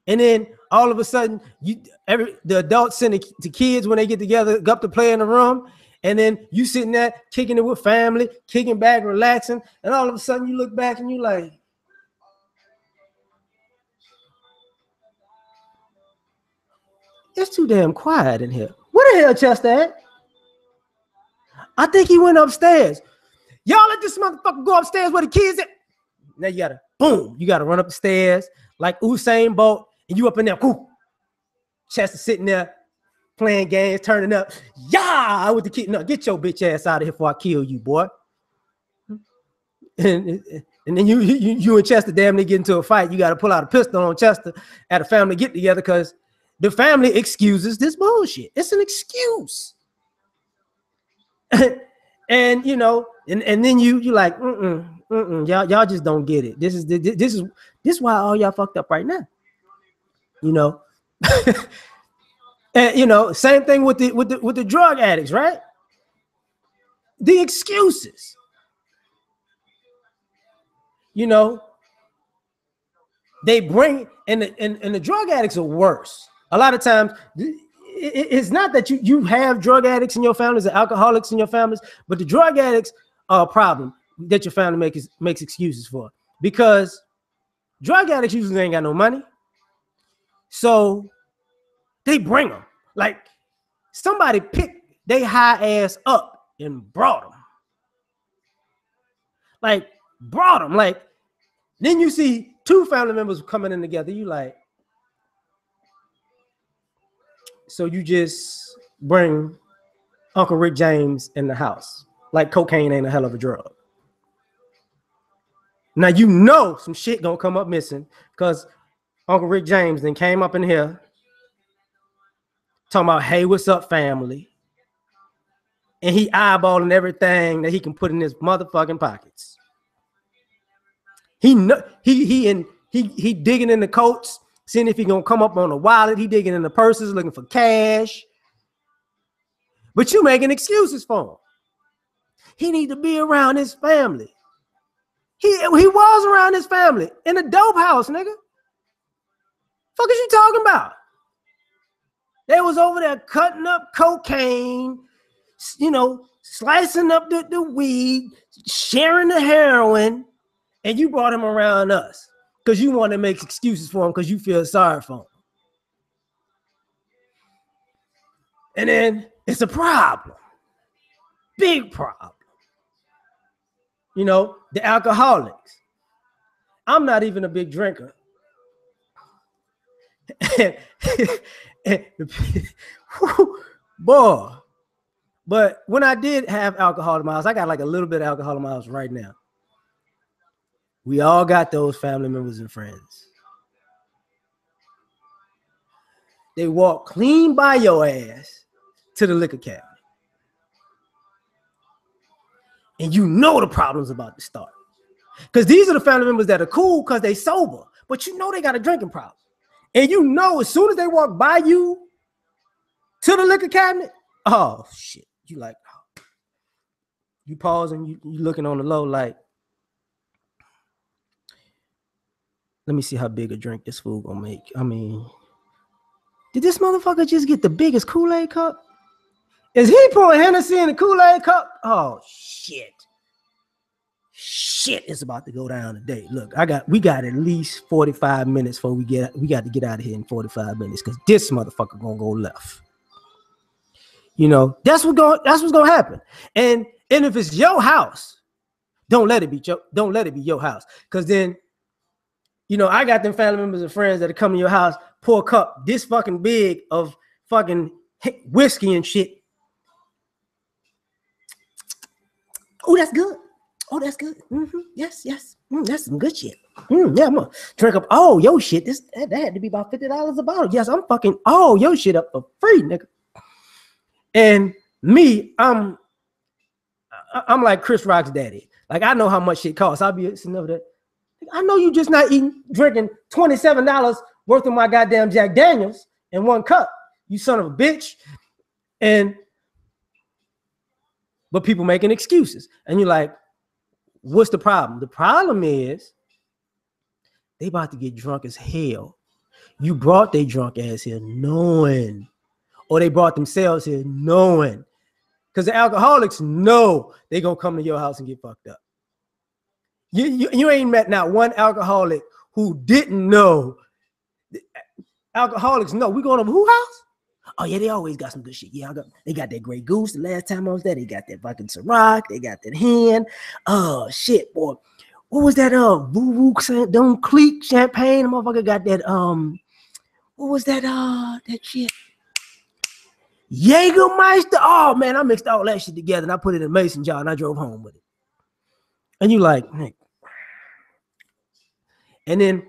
And then all of a sudden, the adults send the kids when they get together, go up to play in the room. And then you sitting there kicking it with family, kicking back, relaxing. And all of a sudden you look back and you like, it's too damn quiet in here. Where the hell Chester at? I think he went upstairs. Y'all let this motherfucker go upstairs where the kids at. Now you gotta run up the stairs like Usain Bolt, and you up in there, whoo. Chester sitting there playing games, turning up. Yeah, with the kid. No, get your bitch ass out of here before I kill you, boy. And then you and Chester damn near get into a fight. You got to pull out a pistol on Chester at a family get together because the family excuses this bullshit. It's an excuse. And you know, and then you like, y'all just don't get it. This is why all y'all fucked up right now. You know. And you know, same thing with the drug addicts, right? The excuses. You know, they bring and the drug addicts are worse. A lot of times, it's not that you have drug addicts in your families or alcoholics in your families, but the drug addicts are a problem that your family makes excuses for, because drug addicts usually ain't got no money, so they bring them. Like somebody picked they high ass up and brought them. Like then you see two family members coming in together. You like, so you just bring Uncle Rick James in the house. Like cocaine ain't a hell of a drug. Now you know some shit gonna come up missing because Uncle Rick James then came up in here talking about, hey, what's up, family? and he eyeballing everything that he can put in his motherfucking pockets. He digging in the coats, seeing if he gonna come up on a wallet. He digging in the purses, looking for cash. But you making excuses for him. He need to be around his family. He was around his family in a dope house, nigga. Fuck is you talking about? They was over there cutting up cocaine, you know, slicing up the weed, sharing the heroin, and you brought him around us because you want to make excuses for him because you feel sorry for him. And then it's a problem. Big problem. You know, the alcoholics. I'm not even a big drinker. Boy. But when I did have alcohol in my house, I got like a little bit of alcohol in my house right now. We all got those family members and friends. They walk clean by your ass to the liquor cabinet. And you know the problem's about to start. Because these are the family members that are cool because they sober. But you know they got a drinking problem. And you know as soon as they walk by you to the liquor cabinet, oh, shit. You like, oh. You pause and you looking on the low like, let me see how big a drink this fool gonna make. I mean, did this motherfucker just get the biggest Kool-Aid cup? Is he pouring Hennessy in the Kool-Aid cup? Oh, shit. Shit is about to go down today. Look, we got at least 45 minutes before we got to get out of here in 45 minutes because this motherfucker gonna go left. You know, that's what's gonna happen. And if it's your house, don't let it be your house. Because then, you know, I got them family members and friends that are coming to your house, pour a cup this fucking big of fucking whiskey and shit. Oh, that's good. Oh, that's good. Mm-hmm. Yes. That's some good shit. Yeah, I'm gonna drink up. Oh, yo shit. That had to be about $50 a bottle. Yes, I'm fucking all yo shit up for free, nigga. And me, I'm like Chris Rock's daddy. Like I know how much shit costs. I'll be sitting over there. I know you just not drinking $27 worth of my goddamn Jack Daniels in one cup. You son of a bitch. But people making excuses. And you're like, what's the problem? The problem is they about to get drunk as hell. You brought they drunk ass here knowing, or they brought themselves here knowing, because the alcoholics know they gonna come to your house and get fucked up. You ain't met not one alcoholic who didn't know. Alcoholics know we going over who house? Oh yeah, they always got some good shit. Yeah, they got that Grey Goose. The last time I was there, they got that fucking Ciroc. They got that hen. Oh shit, boy. What was that? Voo Don't Cleek champagne. The motherfucker got that. What was that? That shit. Jägermeister. Oh man, I mixed all that shit together and I put it in a mason jar and I drove home with it. And you like, hey. And then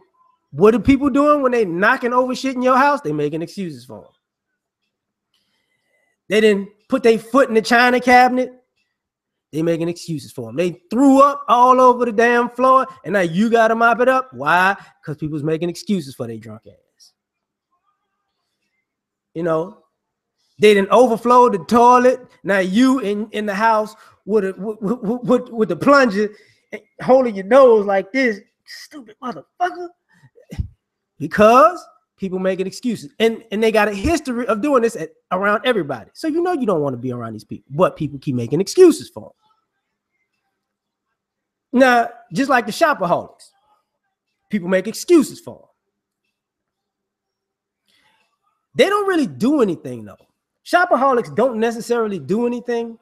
what are people doing when they knocking over shit in your house? They making excuses for them. They didn't put their foot in the china cabinet. They making excuses for them. They threw up all over the damn floor, and now you got to mop it up. Why? Because people's making excuses for their drunk ass. You know, they didn't overflow the toilet. Now you in the house with the plunger holding your nose like this. Stupid motherfucker. Because people making excuses. And they got a history of doing this around everybody. So you know you don't want to be around these people. But people keep making excuses for them. Now, just like the Shopaholics, people make excuses for them. They don't really do anything, though. Shopaholics don't necessarily do anything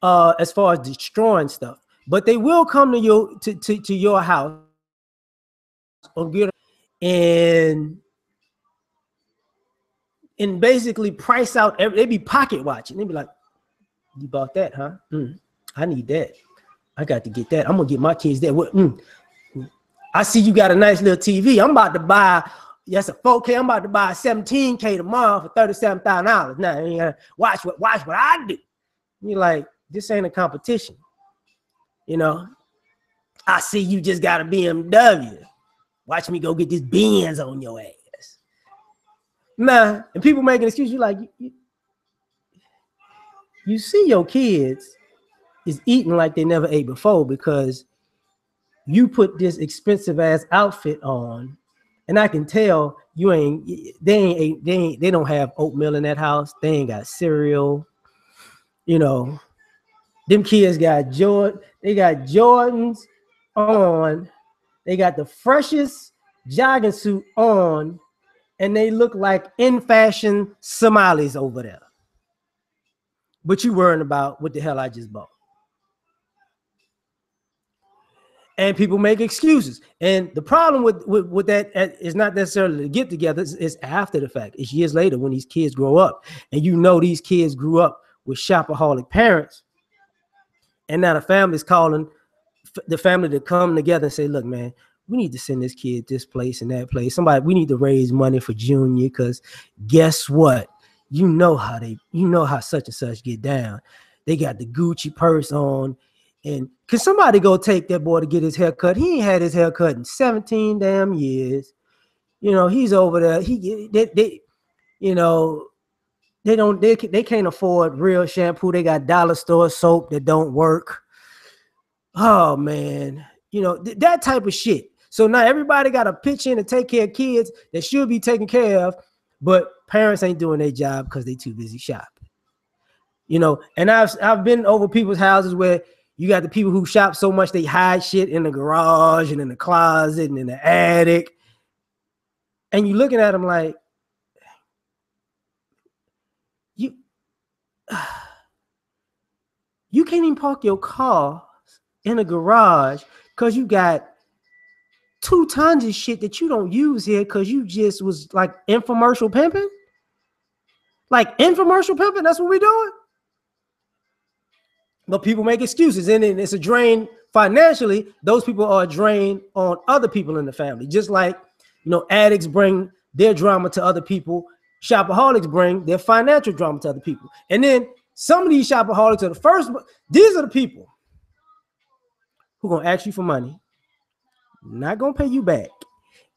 as far as destroying stuff. But they will come to your house and basically price out they be pocket watching. They be like, you bought that, huh? I need that. I got to get that. I'm gonna get my kids that. I see you got a nice little TV. I'm about to buy, yes, a 4K. I'm about to buy a 17K tomorrow for $37,000. Now watch what I do. You're like, this ain't a competition. You know, I see you just got a BMW. Watch me go get this Benz on your ass. Nah, and people making excuses. You like, you see your kids is eating like they never ate before because you put this expensive ass outfit on, and I can tell you they don't have oatmeal in that house. They ain't got cereal. You know, them kids got they got Jordans on. They got the freshest jogging suit on, and they look like in fashion Somalis over there. But you worrying about what the hell I just bought. And people make excuses. And the problem with that is not necessarily the get together, it's after the fact. It's years later when these kids grow up. And you know these kids grew up with shopaholic parents. And now the family's calling the family to come together and say, look, man, we need to send this kid this place and that place. We need to raise money for Junior, because guess what? You know how such and such get down. They got the Gucci purse on. And can somebody go take that boy to get his hair cut? He ain't had his hair cut in 17 damn years. You know, he's over there. They can't afford real shampoo. They got dollar store soap that don't work. Oh man, you know, that type of shit. So now everybody got to pitch in to take care of kids that should be taken care of, but parents ain't doing their job because they too busy shopping. You know, and I've been over people's houses where you got the people who shop so much they hide shit in the garage and in the closet and in the attic. And you looking at them like, you can't even park your car in a garage because you got 2 tons of shit that you don't use here because you just was like infomercial pimping. Like infomercial pimping, that's what we're doing. But people make excuses, and it's a drain financially. Those people are a drain on other people in the family. Just like, you know, addicts bring their drama to other people. Shopaholics bring their financial drama to other people. And then some of these shopaholics are the first. These are the people who gonna ask you for money, not gonna pay you back,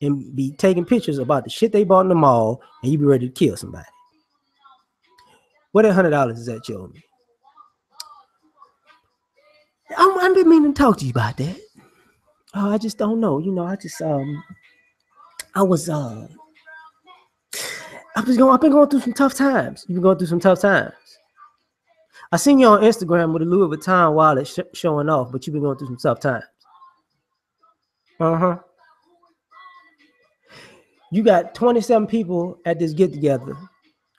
and be taking pictures about the shit they bought in the mall, and you be ready to kill somebody. What that $100 is that you owe me? I've been meaning to talk to you about that. I just don't know. You know, I've been going through some tough times. You've been going through some tough times. I seen you on Instagram with a Louis Vuitton wallet showing off, but you've been going through some tough times. You got 27 people at this get together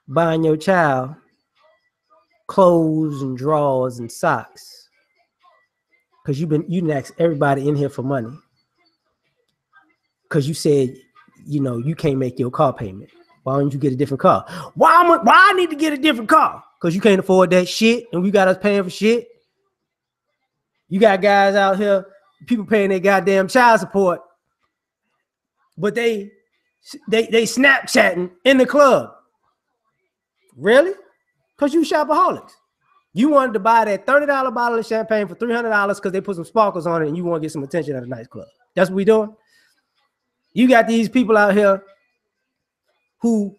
buying your child clothes and drawers and socks because you didn't ask everybody in here for money because you said, you know, you can't make your car payment. Why don't you get a different car? Why I need to get a different car? Because you can't afford that shit, and we got us paying for shit. You got guys out here, people paying their goddamn child support, but they Snapchatting in the club. Really? Because you shopaholics. You wanted to buy that $30 bottle of champagne for $300 because they put some sparkles on it, and you want to get some attention at a nice club. That's what we doing. You got these people out here who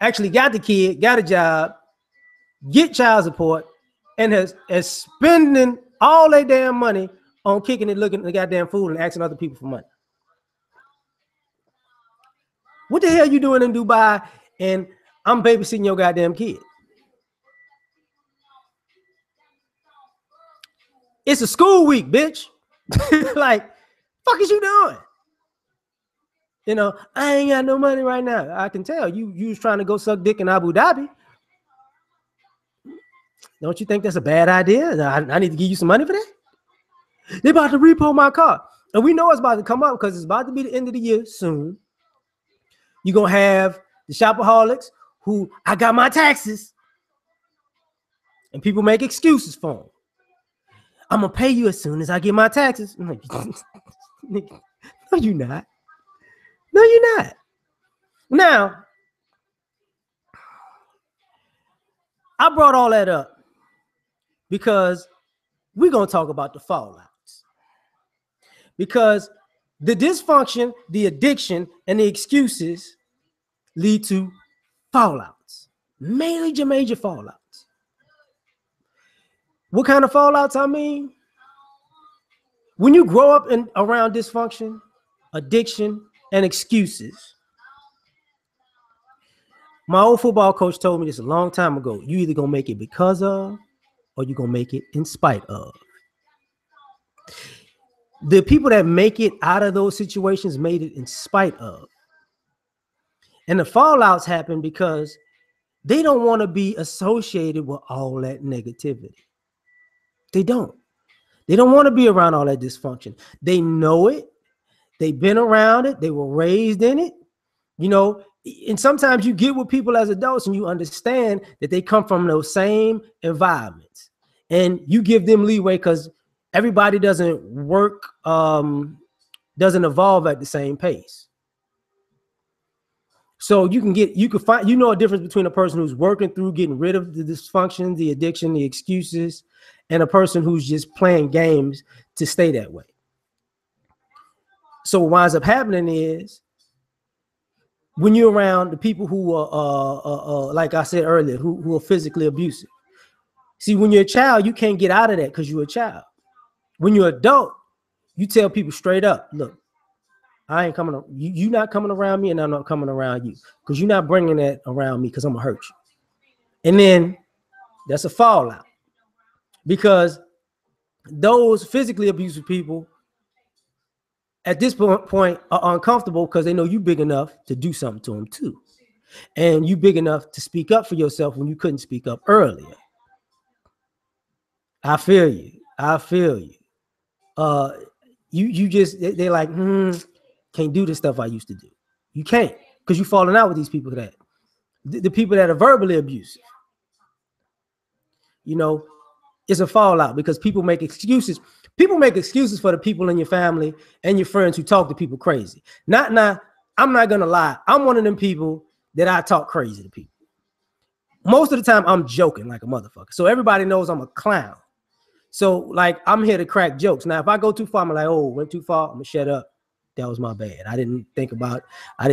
actually got the kid, got a job, get child support, and is spending all their damn money on kicking it, looking at the goddamn food, and asking other people for money. What the hell you doing in Dubai and I'm babysitting your goddamn kid? It's a school week, bitch. Like, fuck is you doing? You know, I ain't got no money right now. I can tell you was trying to go suck dick in Abu Dhabi. Don't you think that's a bad idea? I need to give you some money for that? They're about to repo my car. And we know it's about to come up because it's about to be the end of the year soon. You're going to have the shopaholics who, I got my taxes. And people make excuses for them. I'm going to pay you as soon as I get my taxes. I'm like, no, you're not. No, you're not. Now, I brought all that up because we're going to talk about the fallouts. Because the dysfunction, the addiction, and the excuses lead to fallouts, major fallouts. What kind of fallouts I mean? When you grow up around dysfunction, addiction, and excuses, my old football coach told me this a long time ago. You either gonna make it because of, or you're gonna make it in spite of. The people that make it out of those situations made it in spite of. And the fallouts happen because they don't want to be associated with all that negativity. They don't. They don't want to be around all that dysfunction. They know it. They've been around it. They were raised in it. You know, and sometimes you get with people as adults and you understand that they come from those same environments, and you give them leeway because everybody doesn't work, doesn't evolve at the same pace. So you can find, you know, a difference between a person who's working through getting rid of the dysfunction, the addiction, the excuses, and a person who's just playing games to stay that way. So what winds up happening is, when you're around the people who are, like I said earlier, who are physically abusive. See, when you're a child, you can't get out of that because you're a child. When you're an adult, you tell people straight up, look, I ain't coming. You not coming around me, and I'm not coming around you, because you're not bringing that around me, because I'm gonna hurt you. And then that's a fallout, because those physically abusive people at this point are uncomfortable because they know you big enough to do something to them too, and you big enough to speak up for yourself when you couldn't speak up earlier. I feel you. I feel you. You just, they're like, can't do the stuff I used to do. You can't, because you're falling out with these people that the people that are verbally abusive. You know, it's a fallout because people make excuses. People make excuses for the people in your family and your friends who talk to people crazy. I'm not gonna lie. I'm one of them people that I talk crazy to people. Most of the time, I'm joking like a motherfucker. So everybody knows I'm a clown. So like, I'm here to crack jokes. Now, if I go too far, I'm like, oh, went too far, I'm gonna shut up. That was my bad. I didn't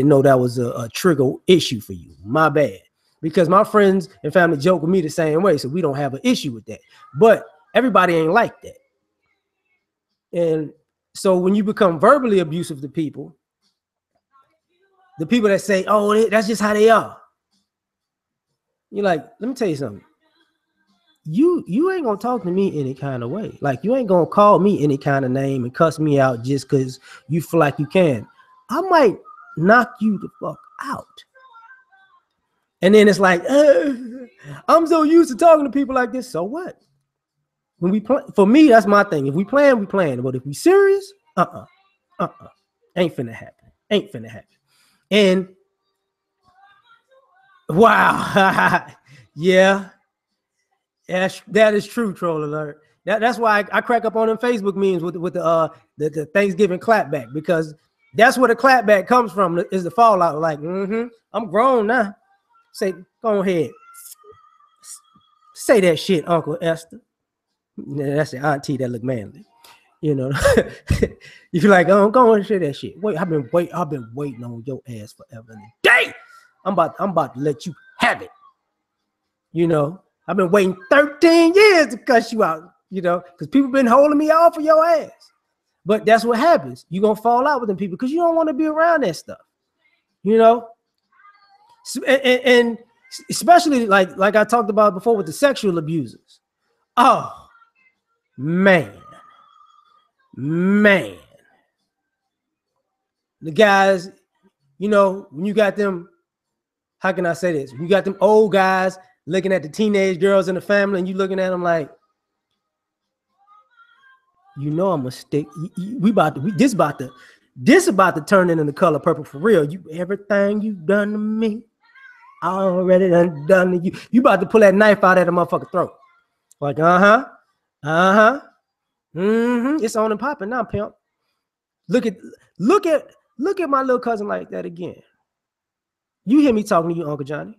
know that was a trigger issue for you. My bad. Because my friends and family joke with me the same way, so we don't have an issue with that. But everybody ain't like that. And so when you become verbally abusive to people, the people that say, oh, that's just how they are, you're like, let me tell you something. You ain't gonna talk to me any kind of way. Like, you ain't gonna call me any kind of name and cuss me out just because you feel like you can. I might knock you the fuck out. And then it's like, I'm so used to talking to people like this. So what? When we play, for me, that's my thing. If we playing, we playing. But if we serious, ain't finna happen. Ain't finna happen. And wow, yeah. Yes, that is true, troll alert. That's why I crack up on them Facebook memes with the Thanksgiving clapback, because that's where the clapback comes from, is the fallout. Like, I'm grown now. Say, go ahead. Say that shit, Uncle Esther. That's the auntie that look manly. You know, you feel like, oh, go and say that shit. Wait, I've been waiting on your ass forever and a day. I'm about to let you have it. You know, I've been waiting 13 years to cuss you out, you know, because people been holding me off for your ass. But that's what happens. You're going to fall out with them people because you don't want to be around that stuff, you know? And especially like I talked about before with the sexual abusers. Oh, man. The guys, you know, when you got them, how can I say this? You got them old guys looking at the teenage girls in the family, and you looking at them like, you know, I'm a stick. This about to turn into The Color Purple for real. Everything you've done to me, I already done to you. You about to pull that knife out of the motherfucking throat. Like, it's on and popping now, pimp. Look at my little cousin like that again. You hear me talking to you, Uncle Johnny?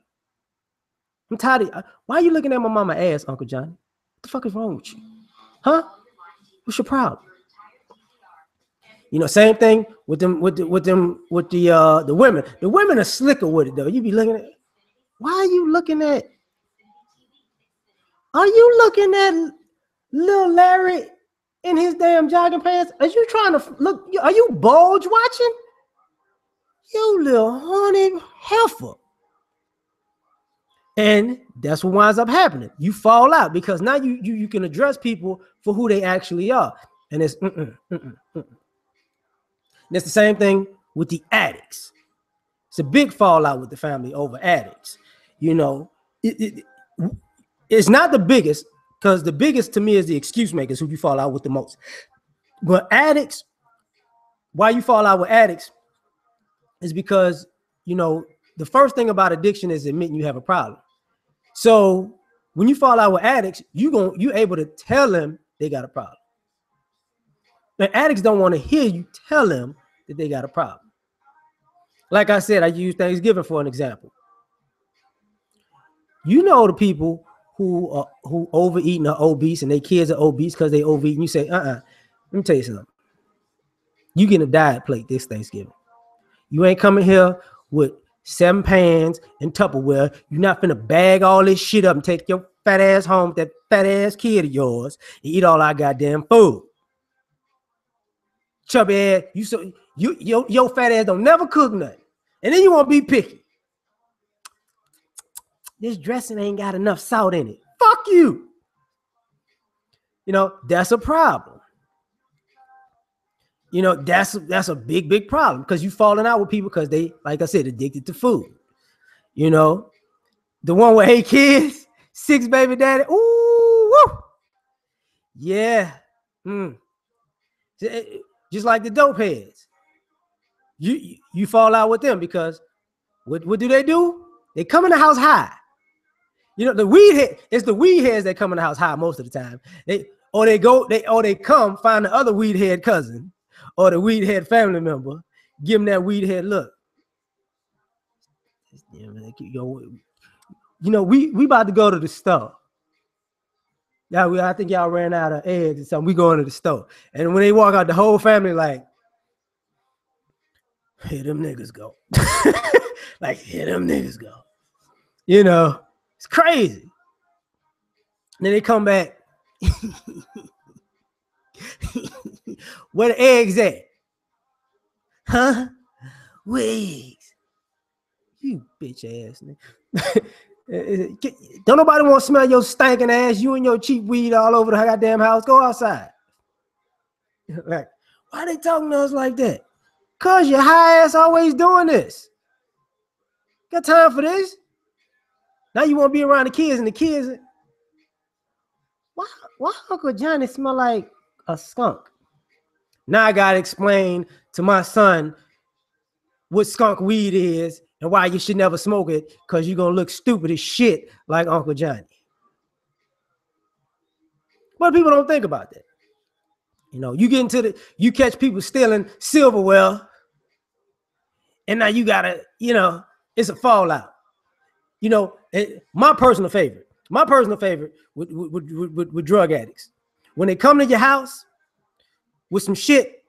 I'm tired of, why are you looking at my mama ass, Uncle Johnny? the fuck is wrong with you? Huh? What's your problem? You know, same thing with the women. The women are slicker with it though. You be looking at, why are you looking at? Are you looking at little Larry in his damn jogging pants? Are you trying to look? Are you bulge watching? You little honey heifer. And that's what winds up happening. You fall out because now you can address people for who they actually are. And it's And it's the same thing with the addicts. It's a big fallout with the family over addicts. You know, it's not the biggest, because the biggest to me is the excuse makers who you fall out with the most. But addicts, why you fall out with addicts is because, you know, the first thing about addiction is admitting you have a problem. So when you fall out with addicts, you able to tell them they got a problem. Now, addicts don't want to hear you tell them that they got a problem. Like I said, I use Thanksgiving for an example. You know the people who overeat and are obese and their kids are obese because they overeat, and you say, let me tell you something. You getting a diet plate this Thanksgiving. You ain't coming here with 7 pans and Tupperware. You're not finna bag all this shit up and take your fat ass home with that fat ass kid of yours and eat all our goddamn food. Chubby ass, your fat ass don't never cook nothing. And then you want to be picky. This dressing ain't got enough salt in it. Fuck you. You know, that's a problem. You know, that's a big problem, because you falling out with people because they, like I said, addicted to food. You know, the one with 8 kids, 6 baby daddy. Ooh, woo. Yeah. Just like the dope heads. You fall out with them because what do? They come in the house high. You know, it's the weed heads that come in the house high most of the time. They come find the other weed head cousin or the weed head family member, give them that weed head look. You know, we about to go to the store. Yeah, I think y'all ran out of eggs or something. We going to the store. And when they walk out, the whole family like, here them niggas go. Like, here them niggas go. You know, it's crazy. And then they come back. Where the eggs at? Huh? Where eggs? You bitch ass nigga. Don't nobody want to smell your stinking ass, you and your cheap weed all over the goddamn house. Go outside. Like, why they talking to us like that? Cause your high ass always doing this. Got time for this? Now you want to be around the kids, and the kids. Why Uncle Johnny smell like a skunk? Now I gotta explain to my son what skunk weed is and why you should never smoke it, because you're gonna look stupid as shit like Uncle Johnny. But people don't think about that. You know, you catch people stealing silverware, and now you gotta, you know, it's a fallout. You know, my personal favorite with drug addicts, when they come to your house with some shit,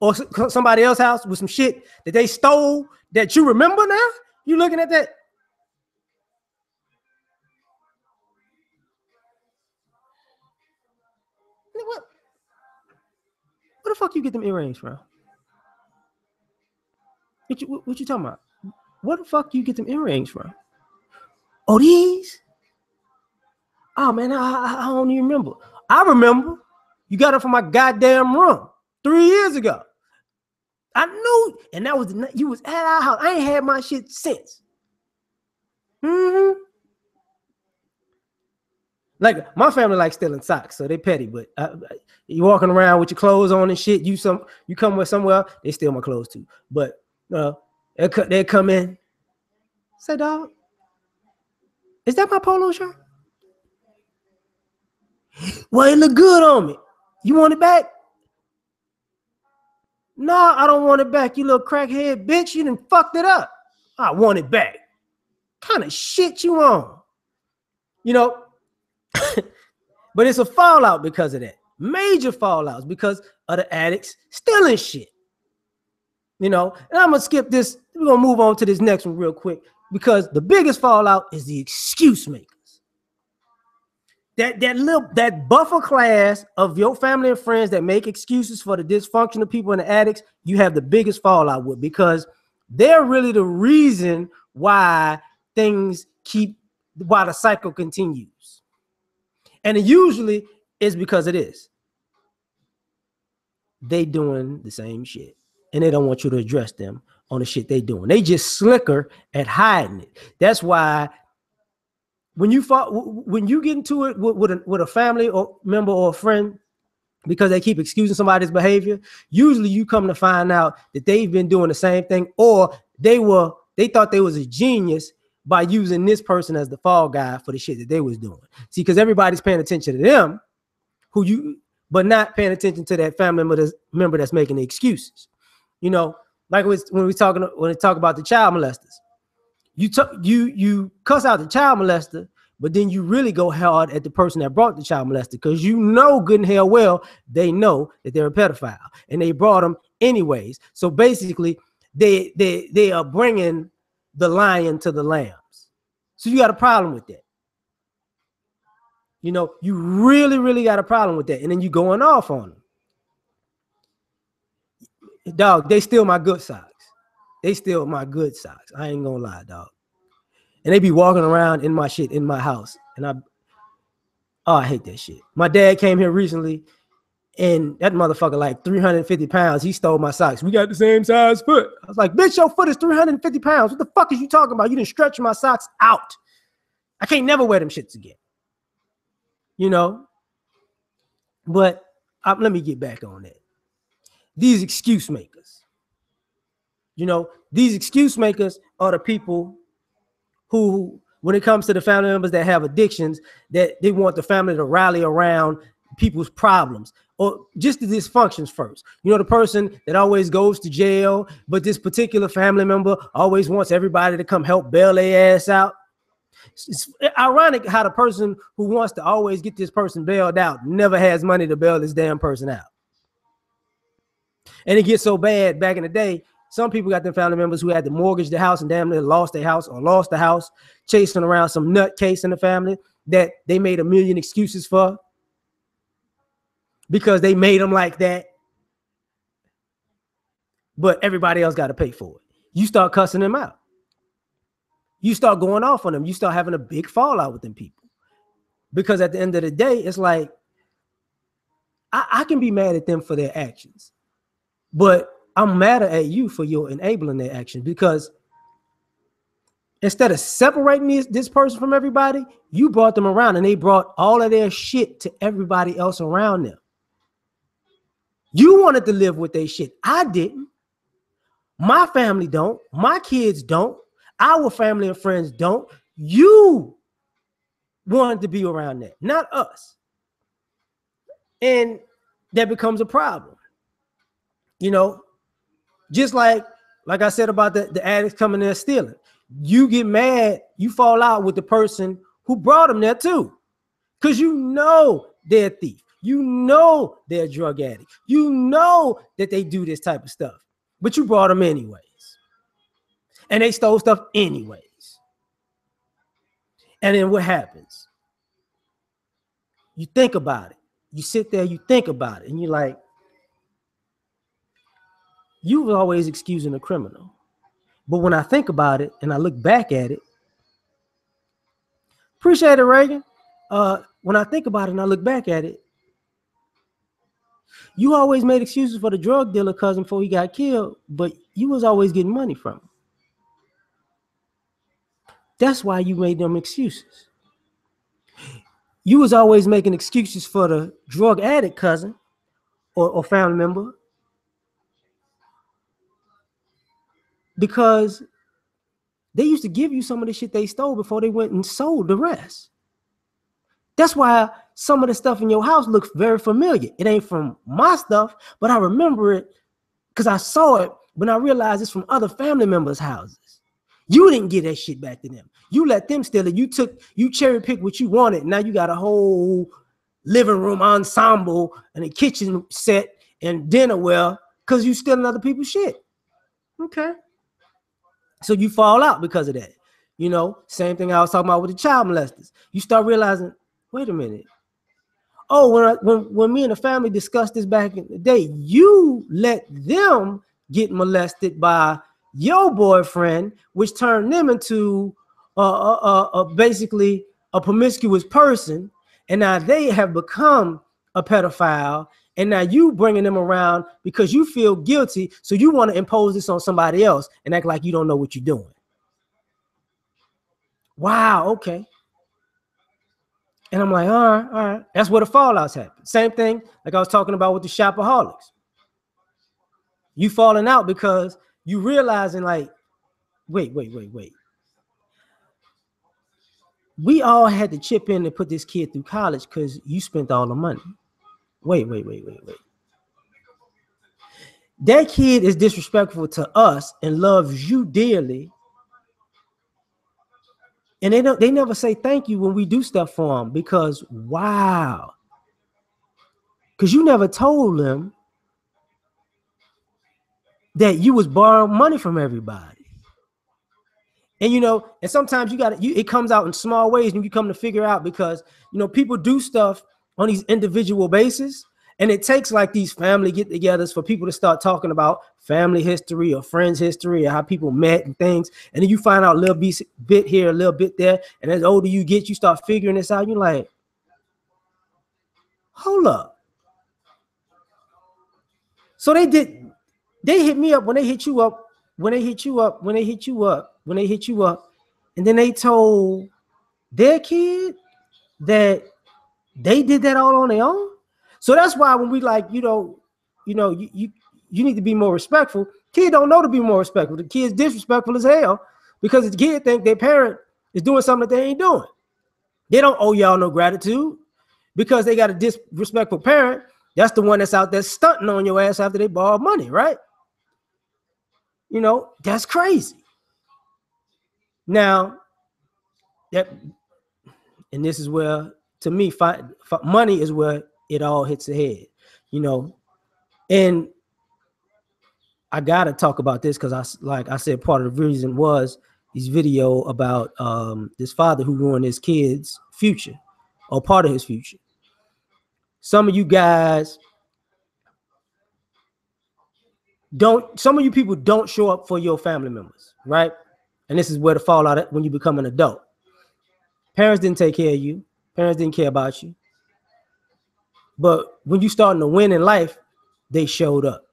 or somebody else's house with some shit that they stole that you remember now, you looking at that. What? Where the fuck you get them earrings from? What you talking about? Where the fuck you get them earrings from? Oh, these? Oh, man, I don't even remember. I remember. You got it from my goddamn room 3 years ago. I knew, and that was you was at our house. I ain't had my shit since. Like, my family likes stealing socks, so they petty. But you walking around with your clothes on and shit. You come with somewhere, they steal my clothes too. But they come in. Say, dog, is that my polo shirt? Well, it look good on me. You want it back? No, I don't want it back. You little crackhead bitch. You done fucked it up. I want it back. Kind of shit you on? You know, But it's a fallout because of that. Major fallouts because of the addicts stealing shit. You know, and I'm gonna skip this. We're gonna move on to this next one real quick because the biggest fallout is the excuse makers. That buffer class of your family and friends that make excuses for the dysfunctional people and the addicts, you have the biggest fallout with, because they're really the reason why the cycle continues. And it usually is because of this. They doing the same shit, and they don't want you to address them on the shit they doing. They just slicker at hiding it. That's why when you get into it with a family or member or a friend, because they keep excusing somebody's behavior, usually you come to find out that they've been doing the same thing, or they thought they was a genius by using this person as the fall guy for the shit that they was doing. See, because everybody's paying attention to them, but not paying attention to that family member that's making the excuses. You know, like when we talk about the child molesters. You cuss out the child molester, but then you really go hard at the person that brought the child molester, because you know good and hell well they know that they're a pedophile and they brought them anyways. So basically, they are bringing the lion to the lambs. So you got a problem with that. You know, you really, really got a problem with that, and then you going off on them. Dog, they steal my good socks. They steal my good socks. I ain't gonna lie, dog. And they be walking around in my shit in my house. And I hate that shit. My dad came here recently, and that motherfucker, like 350 pounds, he stole my socks. We got the same size foot. I was like, bitch, your foot is 350 pounds. What the fuck is you talking about? You didn't stretch my socks out. I can't never wear them shits again. You know? But let me get back on that. These excuse makers. You know, these excuse makers are the people who, when it comes to the family members that have addictions, that they want the family to rally around people's problems or just the dysfunctions first. You know, the person that always goes to jail, but this particular family member always wants everybody to come help bail their ass out. It's ironic how the person who wants to always get this person bailed out never has money to bail this damn person out. And it gets so bad back in the day, some people got their family members who had to mortgage the house and damn near lost their house or lost the house, chasing around some nutcase in the family that they made a million excuses for because they made them like that. But everybody else got to pay for it. You start cussing them out. You start going off on them. You start having a big fallout with them people. Because at the end of the day, it's like, I can be mad at them for their actions, but I'm madder at you for your enabling their action, because instead of separating this person from everybody, you brought them around and they brought all of their shit to everybody else around them. You wanted to live with their shit. I didn't. My family don't. My kids don't. Our family and friends don't. You wanted to be around that, not us. And that becomes a problem. You know, just like I said about the addicts coming there stealing. You get mad, you fall out with the person who brought them there too. Because you know they're a thief. You know they're a drug addict. You know that they do this type of stuff. But you brought them anyways. And they stole stuff anyways. And then what happens? You think about it. You sit there, you think about it, and you're like, you were always excusing a criminal. But when I think about it and I look back at it, appreciate it, Reagan. When I think about it and I look back at it, you always made excuses for the drug dealer cousin before he got killed, but you was always getting money from him. That's why you made them excuses. You was always making excuses for the drug addict cousin or family member because they used to give you some of the shit they stole before they went and sold the rest. That's why some of the stuff in your house looks very familiar. It ain't from my stuff, but I remember it because I saw it when I realized it's from other family members' houses. You didn't give that shit back to them. You let them steal it. You cherry picked what you wanted. Now you got a whole living room ensemble and a kitchen set and dinnerware because you stealing other people's shit. Okay. So you fall out because of that. You know, same thing I was talking about with the child molesters. You start realizing, wait a minute. Oh, when me and the family discussed this back in the day, you let them get molested by your boyfriend, which turned them into basically a promiscuous person, and now they have become a pedophile, and now you bringing them around because you feel guilty, so you want to impose this on somebody else and act like you don't know what you're doing. Wow, okay. And I'm like, all right. That's where the fallouts happen. Same thing like I was talking about with the Shopaholics. You falling out because you realizing like, wait. We all had to chip in and put this kid through college because you spent all the money. Wait. That kid is disrespectful to us and loves you dearly. And they never say thank you when we do stuff for them because wow. Because you never told them that you was borrowing money from everybody. And you know, and sometimes it comes out in small ways and you come to figure out because you know people do stuff on these individual bases, and it takes like these family get-togethers for people to start talking about family history or friends history or how people met and things, and then you find out a little bit here, a little bit there, and as older you get, you start figuring this out. You're like, hold up. So they hit me up when they hit you up, and then they told their kid that they did that all on their own. So that's why when we like, you need to be more respectful. Kid don't know to be more respectful. The kid's disrespectful as hell because the kid think their parent is doing something that they ain't doing. They don't owe y'all no gratitude because they got a disrespectful parent. That's the one that's out there stunting on your ass after they borrow money, right? You know, that's crazy. Now, and this is where, to me, money is where it all hits the head, you know. And I gotta talk about this because like I said, part of the reason was his video about this father who ruined his kid's future or part of his future. Some of you guys some of you people don't show up for your family members, right? And this is where the fallout when you become an adult. Parents didn't take care of you. Parents didn't care about you. But when you starting to win in life, they showed up.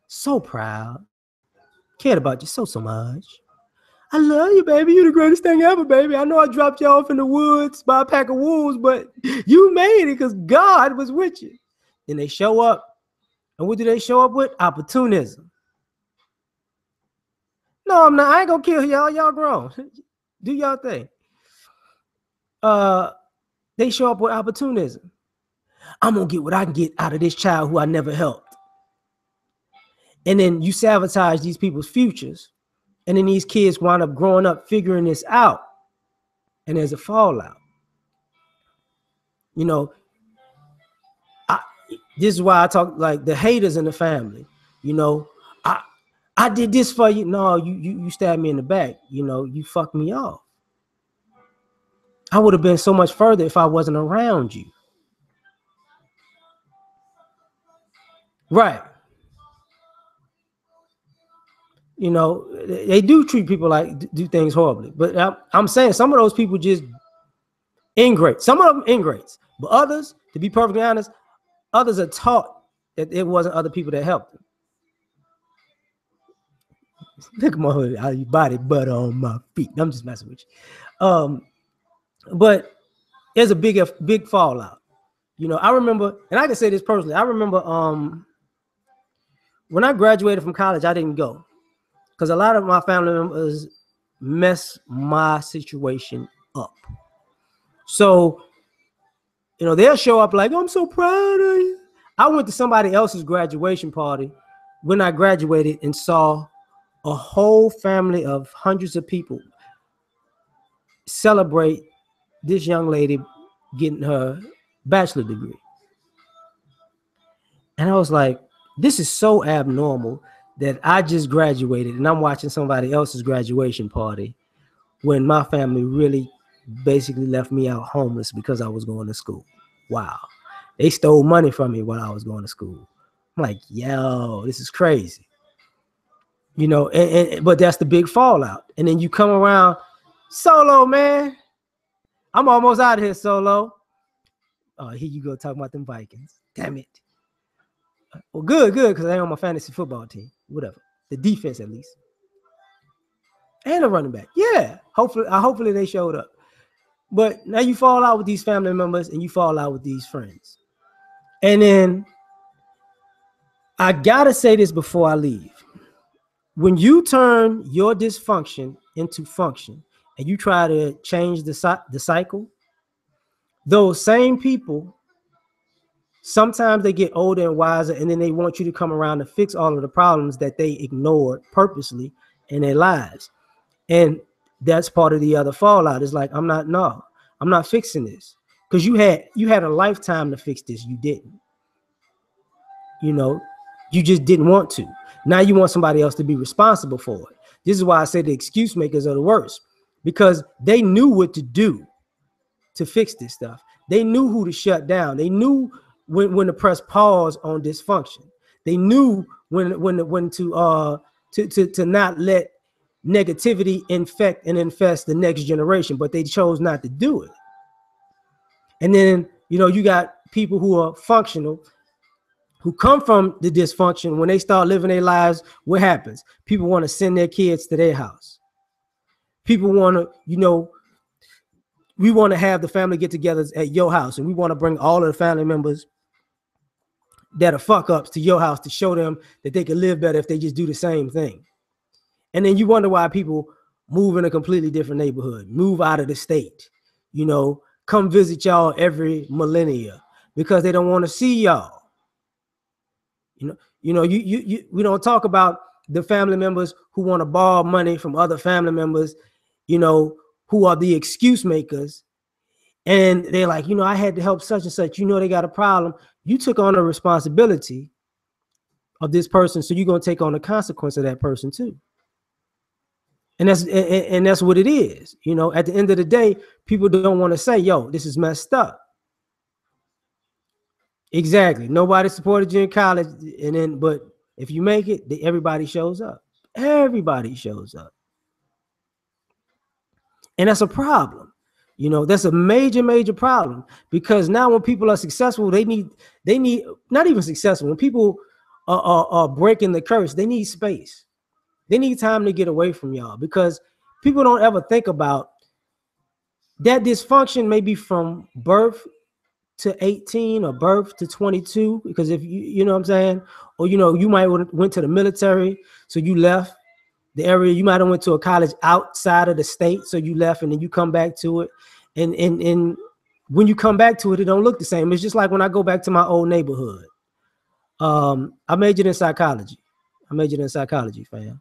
So proud. Cared about you so much. I love you, baby. You're the greatest thing ever, baby. I know I dropped you off in the woods by a pack of wolves, but you made it because God was with you. Then they show up. And what do they show up with? Opportunism. No, I'm not. I ain't gonna kill y'all. Y'all grown. Do y'all thing. They show up with opportunism. I'm gonna get what I can get out of this child who I never helped. And then you sabotage these people's futures. And then these kids wind up growing up figuring this out. And there's a fallout. You know, this is why I talk like the haters in the family. You know, I did this for you. No, you stabbed me in the back. You know, you fucked me off. I would have been so much further if I wasn't around you. Right. You know, they do treat people like do things horribly. But I'm saying some of those people just ingrates. Some of them ingrates. But others, to be perfectly honest, others are taught that it wasn't other people that helped them. Look at my hood, you body butter on my feet. I'm just messing with you. But there's a big fallout. You know, I remember, and I can say this personally. I remember when I graduated from college, I didn't go because a lot of my family members messed my situation up. So, you know, they'll show up like, I'm so proud of you. I went to somebody else's graduation party when I graduated and saw a whole family of hundreds of people celebrate this young lady getting her bachelor degree. And I was like, this is so abnormal that I just graduated and I'm watching somebody else's graduation party when my family really basically left me out homeless because I was going to school. Wow. They stole money from me while I was going to school. I'm like, yo, this is crazy. You know, but that's the big fallout. And then you come around, Solo, man. I'm almost out of here, Solo. Oh, here you go talking about them Vikings. Damn it. Well, good, because I ain't on my fantasy football team. Whatever. The defense, at least. And a running back. Yeah. Hopefully they showed up. But now you fall out with these family members and you fall out with these friends. And then I gotta say this before I leave. When you turn your dysfunction into function and you try to change the cycle, those same people, sometimes they get older and wiser, and then they want you to come around to fix all of the problems that they ignored purposely in their lives. And that's part of the other fallout. It's like, I'm not fixing this. Because you had a lifetime to fix this. You didn't. You know, you just didn't want to. Now you want somebody else to be responsible for it. This is why I say the excuse makers are the worst, because they knew what to do to fix this stuff. They knew who to shut down. They knew when to press pause on dysfunction. They knew when to not let negativity infect and infest the next generation, but they chose not to do it. And then, you know, you got people who are functional, who come from the dysfunction. When they start living their lives, what happens? People want to send their kids to their house. People want to, you know, we want to have the family get-togethers at your house, and we want to bring all of the family members that are fuck-ups to your house to show them that they can live better if they just do the same thing. And then you wonder why people move in a completely different neighborhood, move out of the state, you know, come visit y'all every millennia because they don't want to see y'all. You know, we don't talk about the family members who want to borrow money from other family members, you know, who are the excuse makers. And they're like, you know, I had to help such and such. You know, they got a problem. You took on the responsibility of this person, so you're going to take on the consequence of that person too. And that's what it is. You know, at the end of the day, people don't want to say, yo, this is messed up. Exactly. Nobody supported you in college. But if you make it, everybody shows up. Everybody shows up. And that's a problem. You know, that's a major, major problem, because now when people are successful, they need not even successful. When people are breaking the curse, they need space. They need time to get away from y'all, because people don't ever think about that dysfunction may be from birth to 18 or birth to 22, because if you know what I'm saying, or, you know, you might went to the military, so you left the area. You might have went to a college outside of the state, so you left, and then you come back to it. And when you come back to it, it don't look the same. It's just like when I go back to my old neighborhood. I majored in psychology. Fam.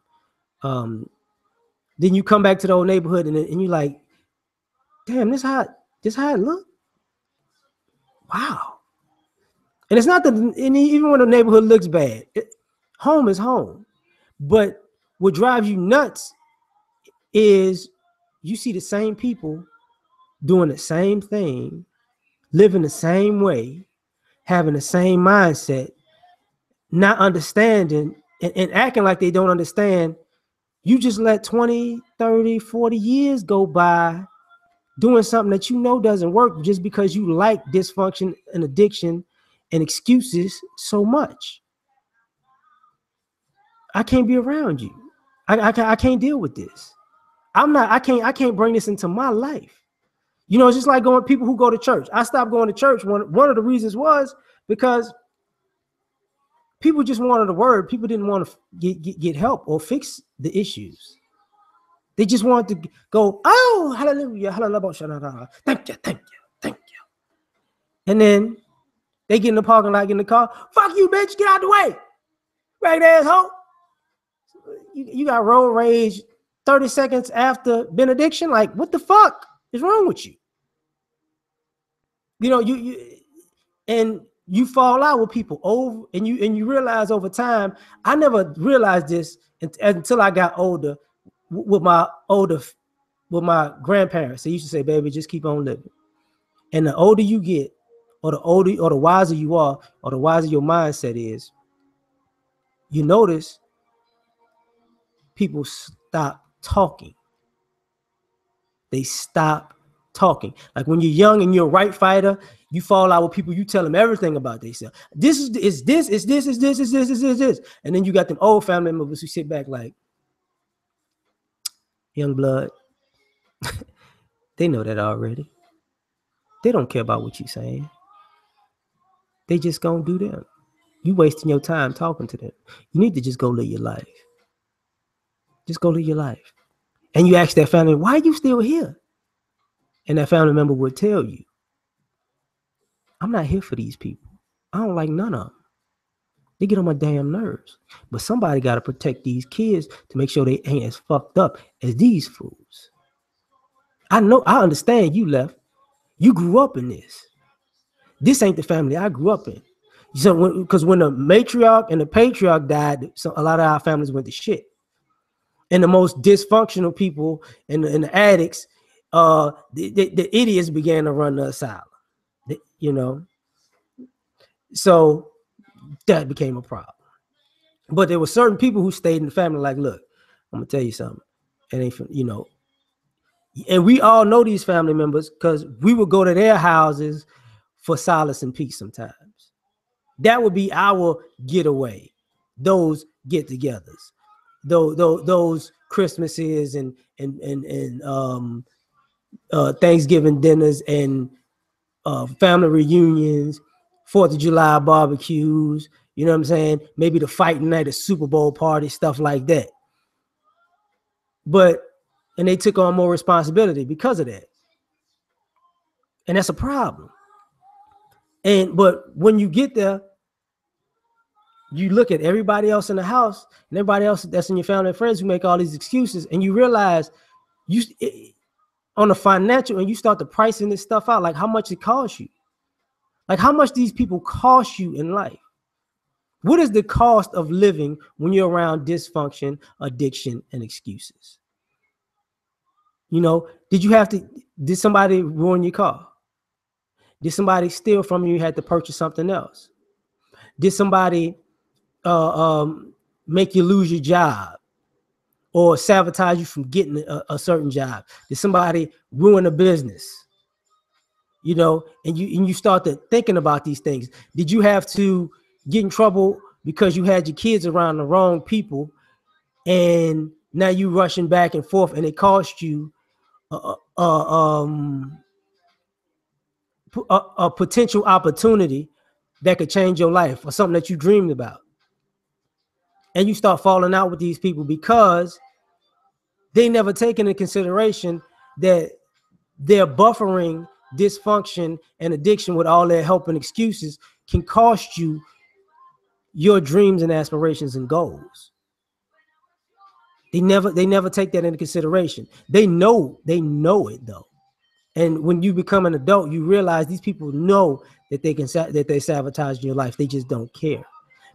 Then you come back to the old neighborhood, and you're like, damn, this how it look? Wow. And it's not that, even when the neighborhood looks bad, home is home. But what drives you nuts is you see the same people doing the same thing, living the same way, having the same mindset, not understanding and acting like they don't understand. You just let 20, 30, 40 years go by doing something that you know doesn't work just because you like dysfunction and addiction and excuses so much. I can't be around you. I can't deal with this. I can't bring this into my life. You know, it's just like people who go to church. I stopped going to church. One of the reasons was because people just wanted a word. People didn't want to get help or fix the issues. They just wanted to go, oh, hallelujah, hallelujah, thank you. And then they get in the parking lot, get in the car. Fuck you, bitch, get out the way. Right, asshole. You got road rage 30 seconds after benediction. Like, what the fuck is wrong with you? You know, And you fall out with people over, and you realize over time. I never realized this until I got older with my grandparents. They used to say, baby, just keep on living. And the older you get, or the wiser you are, or the wiser your mindset is, you notice people stop talking. They stop talking. Like when you're young and you're a right fighter, you fall out with people, you tell them everything about themselves. This is this. And then you got them old family members who sit back like, young blood, they know that already. They don't care about what you're saying. They just gonna do them. You wasting your time talking to them. You need to just go live your life. Just go live your life. And you ask that family, why are you still here? And that family member would tell you, I'm not here for these people. I don't like none of them. They get on my damn nerves. But somebody got to protect these kids to make sure they ain't as fucked up as these fools. I understand you left. You grew up in this. This ain't the family I grew up in. So because when the matriarch and the patriarch died, so a lot of our families went to shit. And the most dysfunctional people and the addicts, the idiots began to run the asylum. You know, so that became a problem. But there were certain people who stayed in the family. Like, look, I'm gonna tell you something. It ain't, you know. And we all know these family members because we would go to their houses for solace and peace sometimes. That would be our getaway, those get-togethers, those Christmases and Thanksgiving dinners and family reunions, 4th of July barbecues. You know what I'm saying? Maybe the fighting night, a Super Bowl party, stuff like that. And they took on more responsibility because of that. And that's a problem. But when you get there, you look at everybody else in the house and everybody else that's in your family and friends who make all these excuses, and you realize on the financial, and you start to pricing this stuff out, like how much it costs you, like how much these people cost you in life. What is the cost of living when you're around dysfunction, addiction, and excuses? You know, did somebody ruin your car? Did somebody steal from you? You had to purchase something else? Did somebody make you lose your job or sabotage you from getting a certain job? Did somebody ruin a business? You know, and you start to thinking about these things. Did you have to get in trouble because you had your kids around the wrong people, and now you rushing back and forth, and it cost you a potential opportunity that could change your life or something that you dreamed about? And you start falling out with these people because they never take into consideration that they're buffering dysfunction and addiction with all their help and excuses can cost you your dreams and aspirations and goals. They never take that into consideration. They know it though. And when you become an adult, you realize these people know that they sabotage your life. They just don't care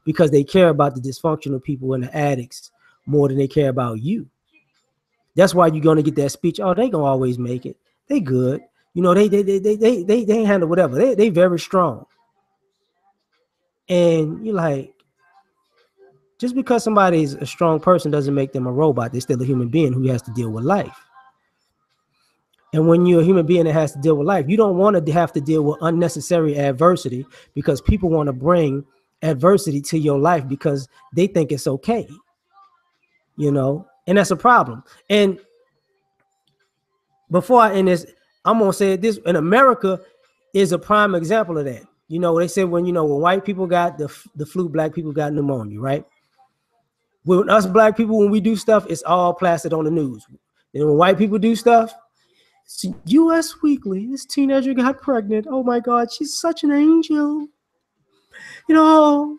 because they care about the dysfunctional people and the addicts more than they care about you. That's why you're gonna get that speech. Oh, they gonna always make it. They good. You know, they handle whatever. They very strong. And you're like, just because somebody's a strong person doesn't make them a robot. They're still a human being who has to deal with life. And when you're a human being that has to deal with life, you don't want to have to deal with unnecessary adversity because people want to bring adversity to your life because they think it's okay. You know, and that's a problem. And before I end this, I'm gonna say this: in America is a prime example of that. You know, they said when white people got the flu, black people got pneumonia, right? When us black people, when we do stuff, it's all plastered on the news. And when white people do stuff, U.S. Weekly, this teenager got pregnant. Oh my God, she's such an angel. You know,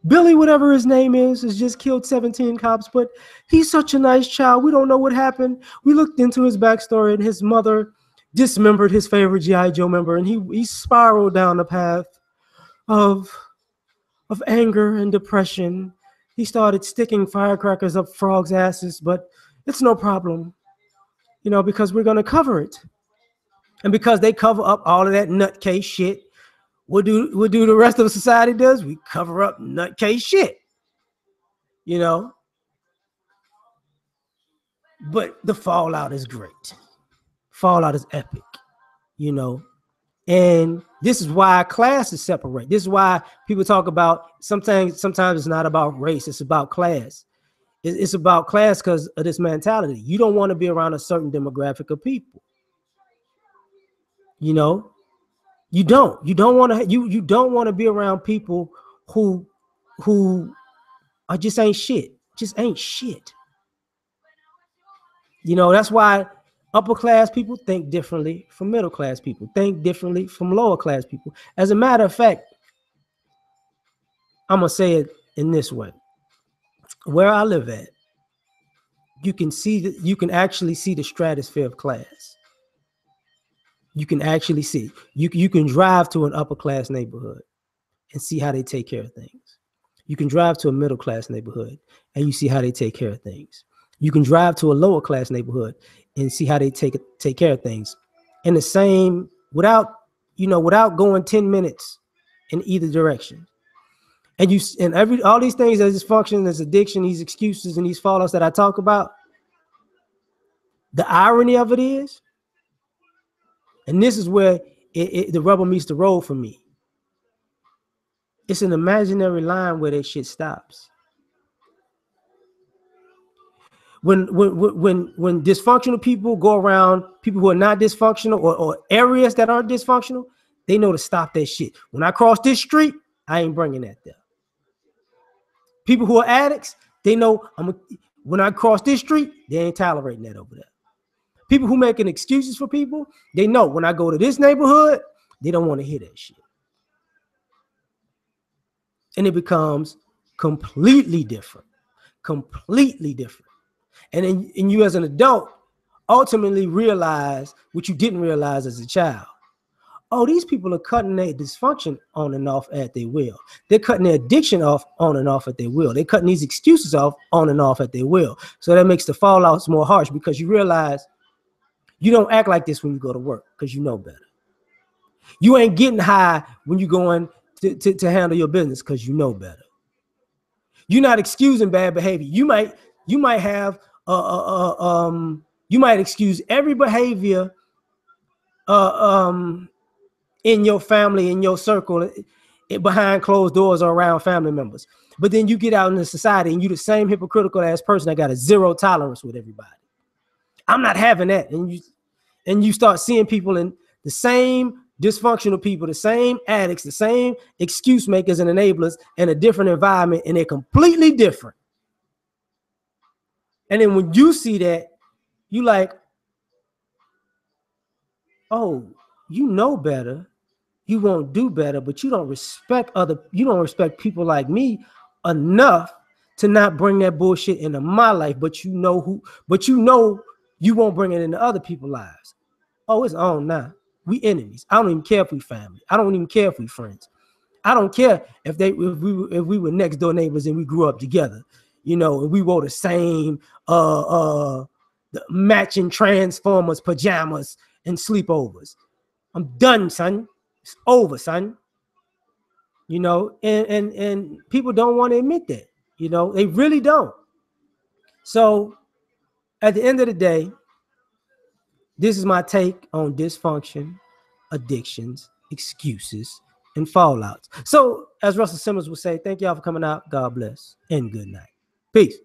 Billy, whatever his name is, has just killed 17 cops, but he's such a nice child. We don't know what happened. We looked into his backstory, and his mother dismembered his favorite G.I. Joe member, and he spiraled down the path of anger and depression. He started sticking firecrackers up frogs' asses, but it's no problem, because we're going to cover it. And because they cover up all of that nutcase shit, we'll do the rest of society does. We cover up nutcase shit, But the fallout is great. Fallout is epic, And this is why classes separate. This is why people talk about sometimes it's not about race, it's about class. It's about class because of this mentality. You don't want to be around a certain demographic of people. You don't want to be around people who are just ain't shit. That's why upper class people think differently from middle class people, think differently from lower class people. As a matter of fact, I'm gonna say it in this way. Where I live at, you can actually see the stratosphere of class. You can actually see. You can drive to an upper class neighborhood and see how they take care of things. You can drive to a middle class neighborhood and you see how they take care of things. You can drive to a lower class neighborhood and see how they take care of things. In the same, without going 10 minutes in either direction. And all these things, as dysfunction, as addiction, these excuses and these fallouts that I talk about, the irony of it is, and this is where the rubber meets the road for me. It's an imaginary line where that shit stops. When dysfunctional people go around people who are not dysfunctional or areas that aren't dysfunctional, they know to stop that shit. When I cross this street, I ain't bringing that there. People who are addicts, they know when I cross this street, they ain't tolerating that over there. People who making excuses for people, they know when I go to this neighborhood, they don't want to hear that shit. And it becomes completely different. And you as an adult ultimately realize what you didn't realize as a child. Oh, these people are cutting their dysfunction on and off at their will. They're cutting their addiction off on and off at their will. They're cutting these excuses off on and off at their will. So that makes the fallouts more harsh because you realize you don't act like this when you go to work because you know better. You ain't getting high when you're going to handle your business because you know better. You're not excusing bad behavior. You might have you might excuse every behavior in your family, in your circle, behind closed doors or around family members. But then you get out in the society and you're the same hypocritical ass person that got a zero tolerance with everybody. I'm not having that. And you start seeing people in the same dysfunctional people, the same addicts, the same excuse makers and enablers in a different environment, and they're completely different. And then when you see that, you like, oh, you know better. You won't do better, but you don't respect people like me enough to not bring that bullshit into my life. But you know you won't bring it into other people's lives. Oh, it's on now. We enemies. I don't even care if we family. I don't even care if we friends. I don't care if we were next door neighbors and we grew up together, and we wore the same the matching Transformers pajamas and sleepovers. I'm done, son. It's over, son. And people don't want to admit that. They really don't. So at the end of the day, this is my take on dysfunction, addictions, excuses, and fallouts. So, as Russell Simmons would say, thank y'all for coming out. God bless and good night. Peace.